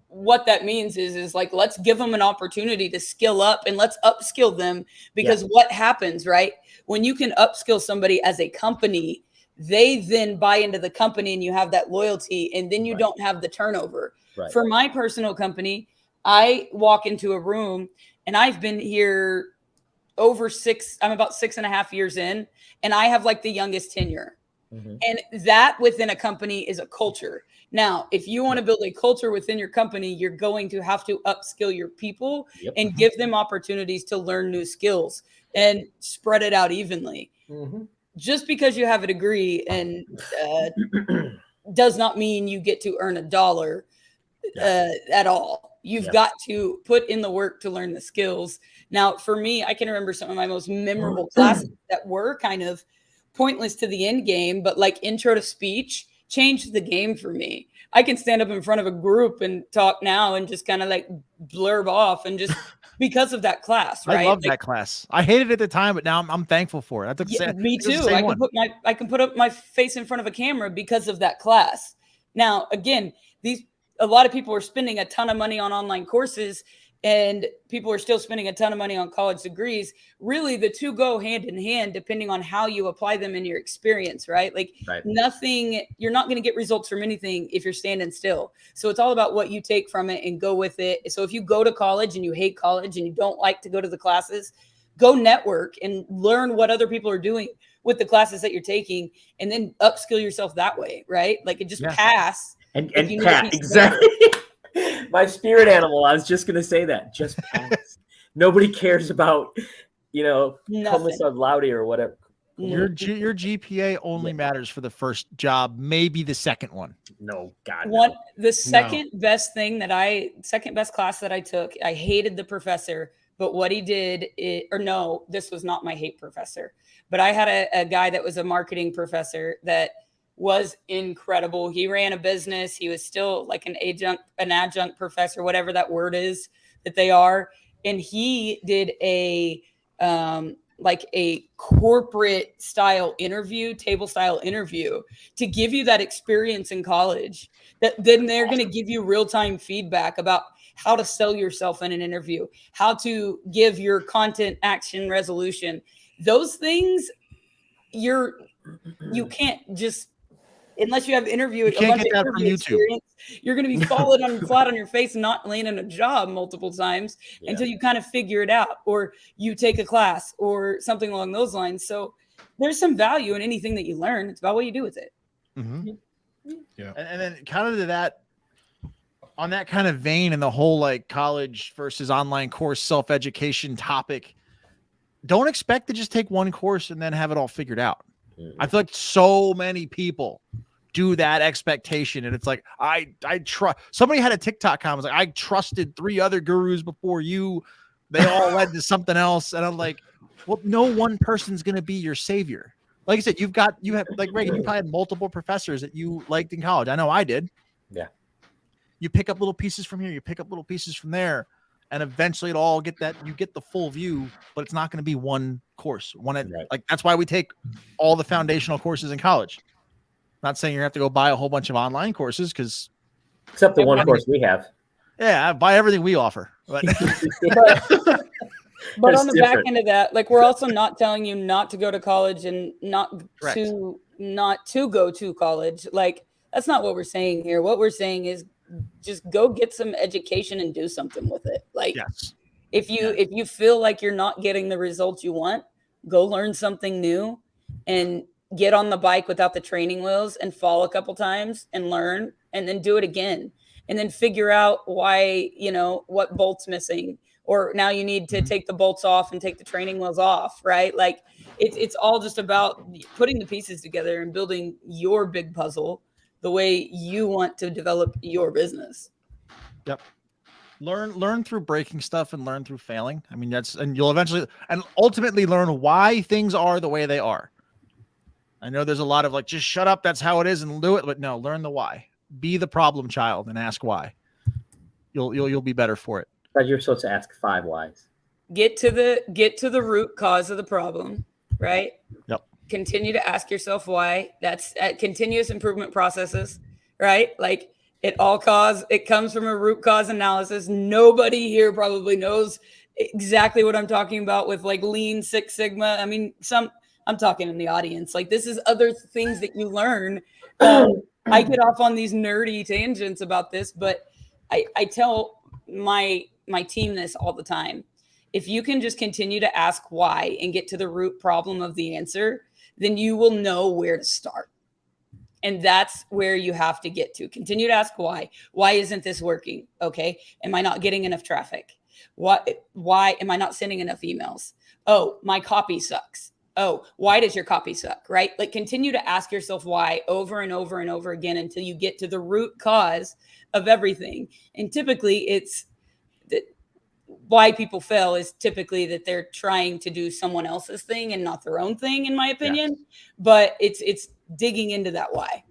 what that means is like, let's give them an opportunity to skill up and let's upskill them, because what happens, right? When you can upskill somebody as a company, they then buy into the company and you have that loyalty, and then you don't have the turnover. For my personal company, I walk into a room and I've been here I'm about 6.5 years in, and I have like the youngest tenure. Mm-hmm. And that within a company is a culture. Now, if you want to build a culture within your company, you're going to have to upskill your people and give them opportunities to learn new skills and spread it out evenly. Mm-hmm. Just because you have a degree and does not mean you get to earn $1 at all. You've got to put in the work to learn the skills. Now, for me, I can remember some of my most memorable classes that were kind of pointless to the end game, but like intro to speech changed the game for me. I can stand up in front of a group and talk now and just kind of like blurb off and just because of that class, right? I love that class. I hated it at the time, but now I'm thankful for it. Me too. I can put up my face in front of a camera because of that class. Now, again, a lot of people are spending a ton of money on online courses and people are still spending a ton of money on college degrees. Really, the two go hand in hand, depending on how you apply them in your experience, right? Like you're not going to get results from anything if you're standing still. So it's all about what you take from it and go with it. So if you go to college and you hate college and you don't like to go to the classes, go network and learn what other people are doing with the classes that you're taking and then upskill yourself that way, right? Like it just pass. And Pat, exactly. My spirit animal. I was just going to say that. Just pass. Nobody cares about, cum laude or whatever. Your GPA only matters for the first job, maybe the second one. No, God. The second best class that I took, I hated the professor, but what he did, this was not my hate professor, but I had a guy that was a marketing professor that was incredible. He ran a business. He was still like an adjunct professor, whatever that word is that they are. And he did a corporate style interview, table style interview to give you that experience in college that then they're going to give you real-time feedback about how to sell yourself in an interview, how to give your content action resolution. Those things you can't just, unless you have you can't get that from YouTube. You're going to be falling flat on your face and not landing a job multiple times until you kind of figure it out, or you take a class or something along those lines. So there's some value in anything that you learn. It's about what you do with it. Mm-hmm. Yeah. And then kind of to that, on that kind of vein, in the whole like college versus online course self-education topic, don't expect to just take one course and then have it all figured out. I feel like so many people do that expectation, and it's like I trust. Somebody had a TikTok comment like, I trusted 3 other gurus before you. They all led to something else, and I'm like, well, no one person's gonna be your savior. Like I said, you have like Reagan. You probably had multiple professors that you liked in college. I know I did. Yeah. You pick up little pieces from here. You pick up little pieces from there. And eventually you get the full view, but it's not going to be one course. Like that's why we take all the foundational courses in college. Not saying you have to go buy a whole bunch of online courses, because except the one course we have. Yeah, I buy everything we offer. But but on the back end of that, like we're also not telling you not to go to college and not to go to college. Like that's not what we're saying here. What we're saying is just go get some education and do something with it. Like if you feel like you're not getting the results you want, go learn something new and get on the bike without the training wheels and fall a couple times and learn, and then do it again, and then figure out why, what bolt's missing, or now you need to take the bolts off and take the training wheels off, right? Like it's all just about putting the pieces together and building your big puzzle the way you want to develop your business. Yep. Learn through breaking stuff and learn through failing. I mean, and you'll eventually and ultimately learn why things are the way they are. I know there's a lot of like, just shut up, that's how it is, and do it. But no, learn the why. Be the problem child and ask why. You'll be better for it. But you're supposed to ask 5 whys. Get to the root cause of the problem, right? Yep. Continue to ask yourself why. That's at continuous improvement processes, right? Like it comes from a root cause analysis. Nobody here probably knows exactly what I'm talking about with like Lean Six Sigma. I mean, I'm talking in the audience. Like this is other things that you learn. I get off on these nerdy tangents about this, but I tell my team this all the time. If you can just continue to ask why and get to the root problem of the answer, then you will know where to start. And that's where you have to get to. Continue to ask why. Why isn't this working? Okay. Am I not getting enough traffic? Why am I not sending enough emails? Oh, my copy sucks. Oh, why does your copy suck? Right? Like continue to ask yourself why over and over and over again until you get to the root cause of everything. And typically it's that why people fail is typically that they're trying to do someone else's thing and not their own thing, in my opinion. Yes. But it's digging into that why.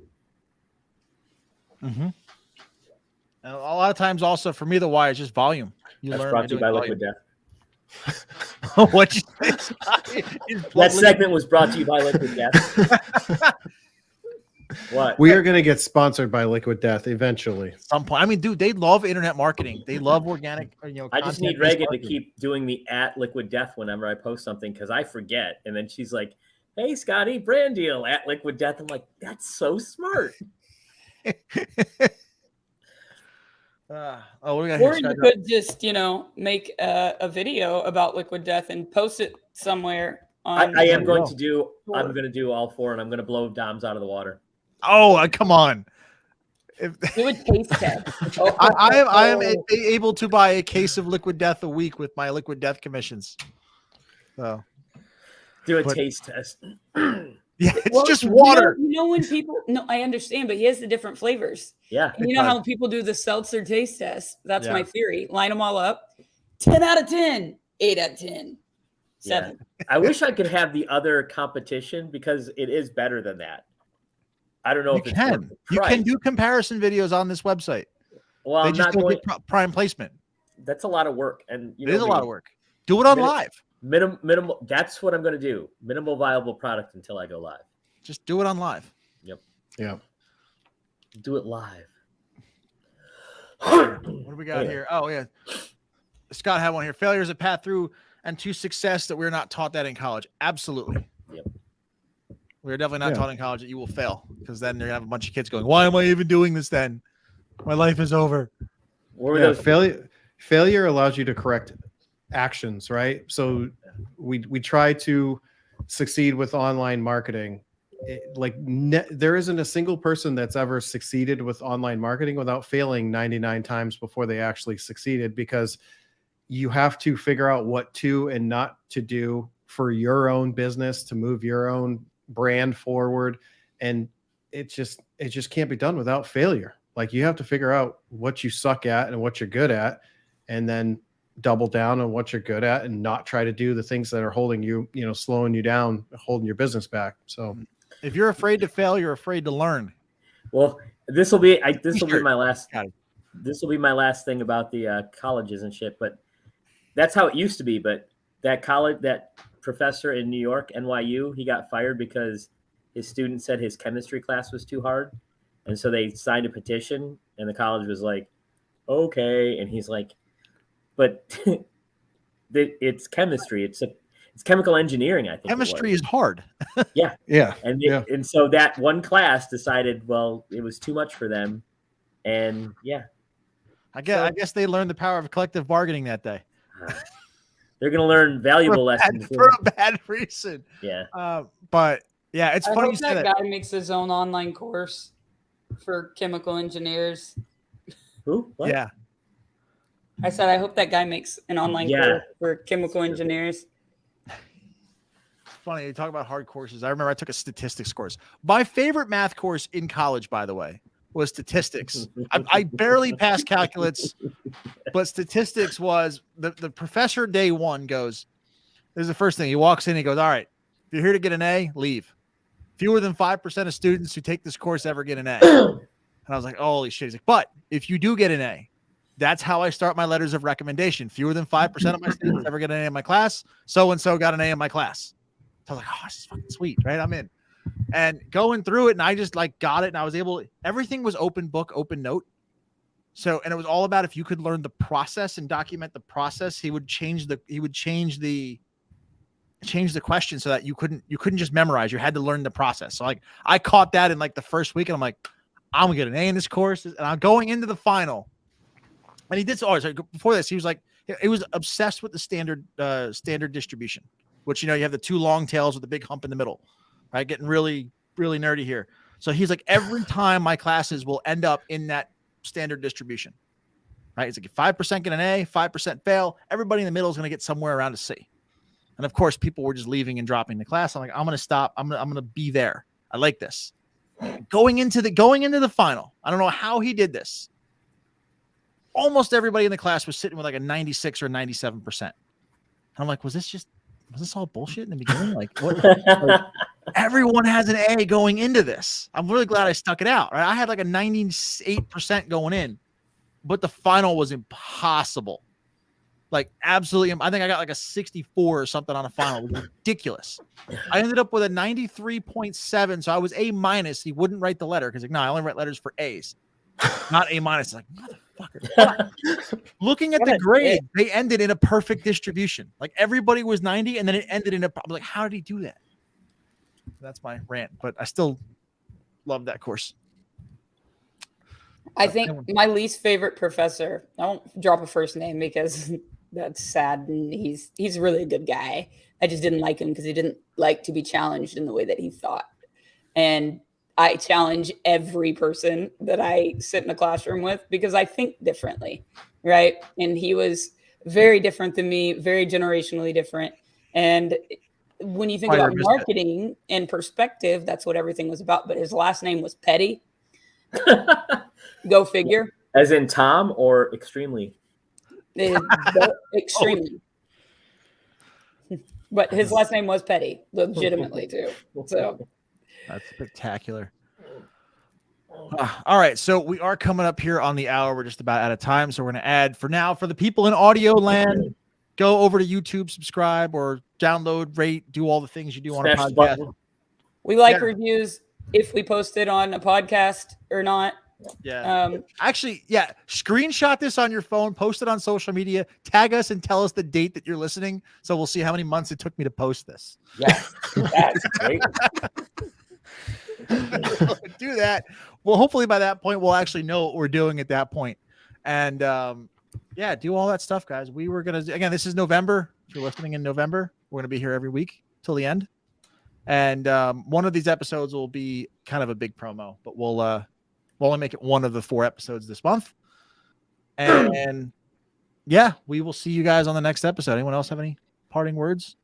Mm-hmm. A lot of times also for me, the why is just volume. That's brought to you by Liquid Death. What you that segment was brought to you by Liquid Death. What? We are going to get sponsored by Liquid Death eventually. At some point. I mean, dude, they love internet marketing. They love organic. I just need Regan to keep doing the @Liquid Death whenever I post something because I forget, and then she's like, "Hey, Scotty, brand deal @Liquid Death." I'm like, "That's so smart." What we got or you could just, make a video about Liquid Death and post it somewhere. I'm going to do all four, and I'm going to blow Doms out of the water. Oh, come on. Do a taste test. I am able to buy a case of Liquid Death a week with my Liquid Death commissions. So do a taste test. Yeah, it's just water. When people I understand, but he has the different flavors. Yeah. And you know how people do the seltzer taste test? That's my theory. Line them all up. 10 out of 10, 8 out of 10, 7. Yeah. I wish I could have the other competition because it is better than that. I don't know if it's worth the price. You can do comparison videos on this website. Well, they just don't get prime placement. That's a lot of work, and it is a lot of work. Do it on live. Minimal. That's what I'm going to do. Minimal viable product until I go live. Just do it on live. Yep. Yeah. Do it live. What do we got here? Oh yeah. Scott had one here. Failure is a path through and to success that we're not taught that in college. Absolutely. Yep. We're definitely not taught in college that you will fail because then you're gonna have a bunch of kids going, "Why am I even doing this then? My life is over." Failure allows you to correct actions, right? So we try to succeed with online marketing. There isn't a single person that's ever succeeded with online marketing without failing 99 times before they actually succeeded, because you have to figure out what to and not to do for your own business to move your own brand forward. And it just can't be done without failure. Like you have to figure out what you suck at and what you're good at, and then double down on what you're good at and not try to do the things that are holding you, slowing you down, holding your business back. So if you're afraid to fail, you're afraid to learn. Well, this will be my last thing about the colleges and shit, but that's how it used to be. But that professor in New York, NYU, he got fired because his student said his chemistry class was too hard. And so they signed a petition and the college was like, okay. And he's like, but it's chemistry. It's chemical engineering, I think. Chemistry is hard. Yeah. Yeah. And so that one class decided, well, it was too much for them. And I guess they learned the power of collective bargaining that day. They're going to learn valuable lessons for a bad reason. Yeah. But yeah, it's funny you say that guy makes his own online course for chemical engineers. Who? What? Yeah. I said, I hope that guy makes an online course for chemical engineers. Funny, you talk about hard courses. I remember I took a statistics course. My favorite math course in college, by the way, was statistics. I barely passed calculus, but statistics was the professor day one goes, this is the first thing. He walks in, he goes, all right, if you're here to get an A, leave. Fewer than 5% of students who take this course ever get an A. And I was like, holy shit. He's like, but if you do get an A, that's how I start my letters of recommendation. Fewer than 5% of my students ever get an A in my class. So-and-so got an A in my class. So I was like, oh, this is fucking sweet, right? I'm in. And going through it, and I just got it, and I was able, everything was open book, open note. So, and it was all about if you could learn the process and document the process, he would change the question so that you couldn't just memorize. You had to learn the process. So I caught that in the first week, and I'm like, I'm gonna get an A in this course, and I'm going into the final. And he did so. Before this, he was obsessed with the standard distribution, which you have the two long tails with the big hump in the middle, right? Getting really, really nerdy here. So he's like, every time my classes will end up in that standard distribution, right? It's like 5% get an A, 5% fail. Everybody in the middle is going to get somewhere around a C. And of course, people were just leaving and dropping the class. I'm like, I'm going to stop. I'm going to be there. I like this. Going into the final, I don't know how he did this. Almost everybody in the class was sitting with like a 96 or 97%. And I'm like, was this all bullshit in the beginning? Like, what? Like, everyone has an A going into this. I'm really glad I stuck it out. Right? I had like a 98% going in, but the final was impossible. Like, absolutely. I think I got like a 64 or something on a final. It was ridiculous. I ended up with a 93.7. So I was A minus. He wouldn't write the letter because like, no, I only write letters for A's, not A minus. Like, motherfucker. But looking at the grade, they ended in a perfect distribution. Like, everybody was 90, and then it ended in a. I was like, how did he do that? That's my rant, but I still love that course. I think my least favorite professor, I won't drop a first name because that's sad, and he's really a good guy. I just didn't like him because he didn't like to be challenged in the way that he thought. And I challenge every person that I sit in a classroom with because I think differently, right? And he was very different than me, very generationally different. And when you think about marketing and perspective, that's what everything was about. But his last name was Petty. Go figure. As in Tom or extremely? Extremely. But his last name was Petty, legitimately too. So that's spectacular. All right, so we are coming up here on the hour. We're just about out of time, so we're going to add for now for the people in audio land. Go over to YouTube, subscribe, or download, rate, do all the things you do on a podcast. We like reviews if we post it on a podcast or not. Yeah. Actually, yeah. Screenshot this on your phone, post it on social media, tag us, and tell us the date that you're listening. So we'll see how many months it took me to post this. Yeah, that's great. Do that. Well, hopefully by that point, we'll actually know what we're doing at that point. And yeah, do all that stuff, guys. We were going to, again, this is November. If you're listening in November, we're going to be here every week till the end. And one of these episodes will be kind of a big promo, but we'll only make it one of the 4 episodes this month. And yeah, we will see you guys on the next episode. Anyone else have any parting words?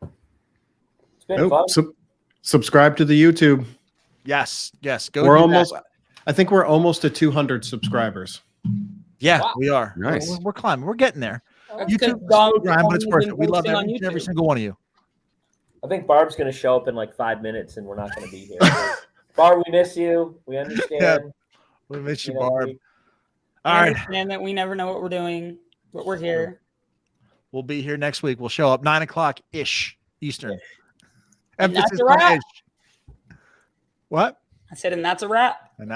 It's been fun. Subscribe to the YouTube. Yes. I think we're almost to 200 subscribers. Yeah, wow. We are. Nice. We're climbing. We're getting there. YouTube, but it's worth it. We love every single one of you. I think Barb's going to show up in like 5 minutes, and we're not going to be here. Barb, we miss you. We understand. Yeah, we miss you, Barb. All right. Understand that we never know what we're doing, but we're here. We'll be here next week. We'll show up 9 o'clock ish Eastern. And that's a wrap. What? I said, and that's a wrap. And that's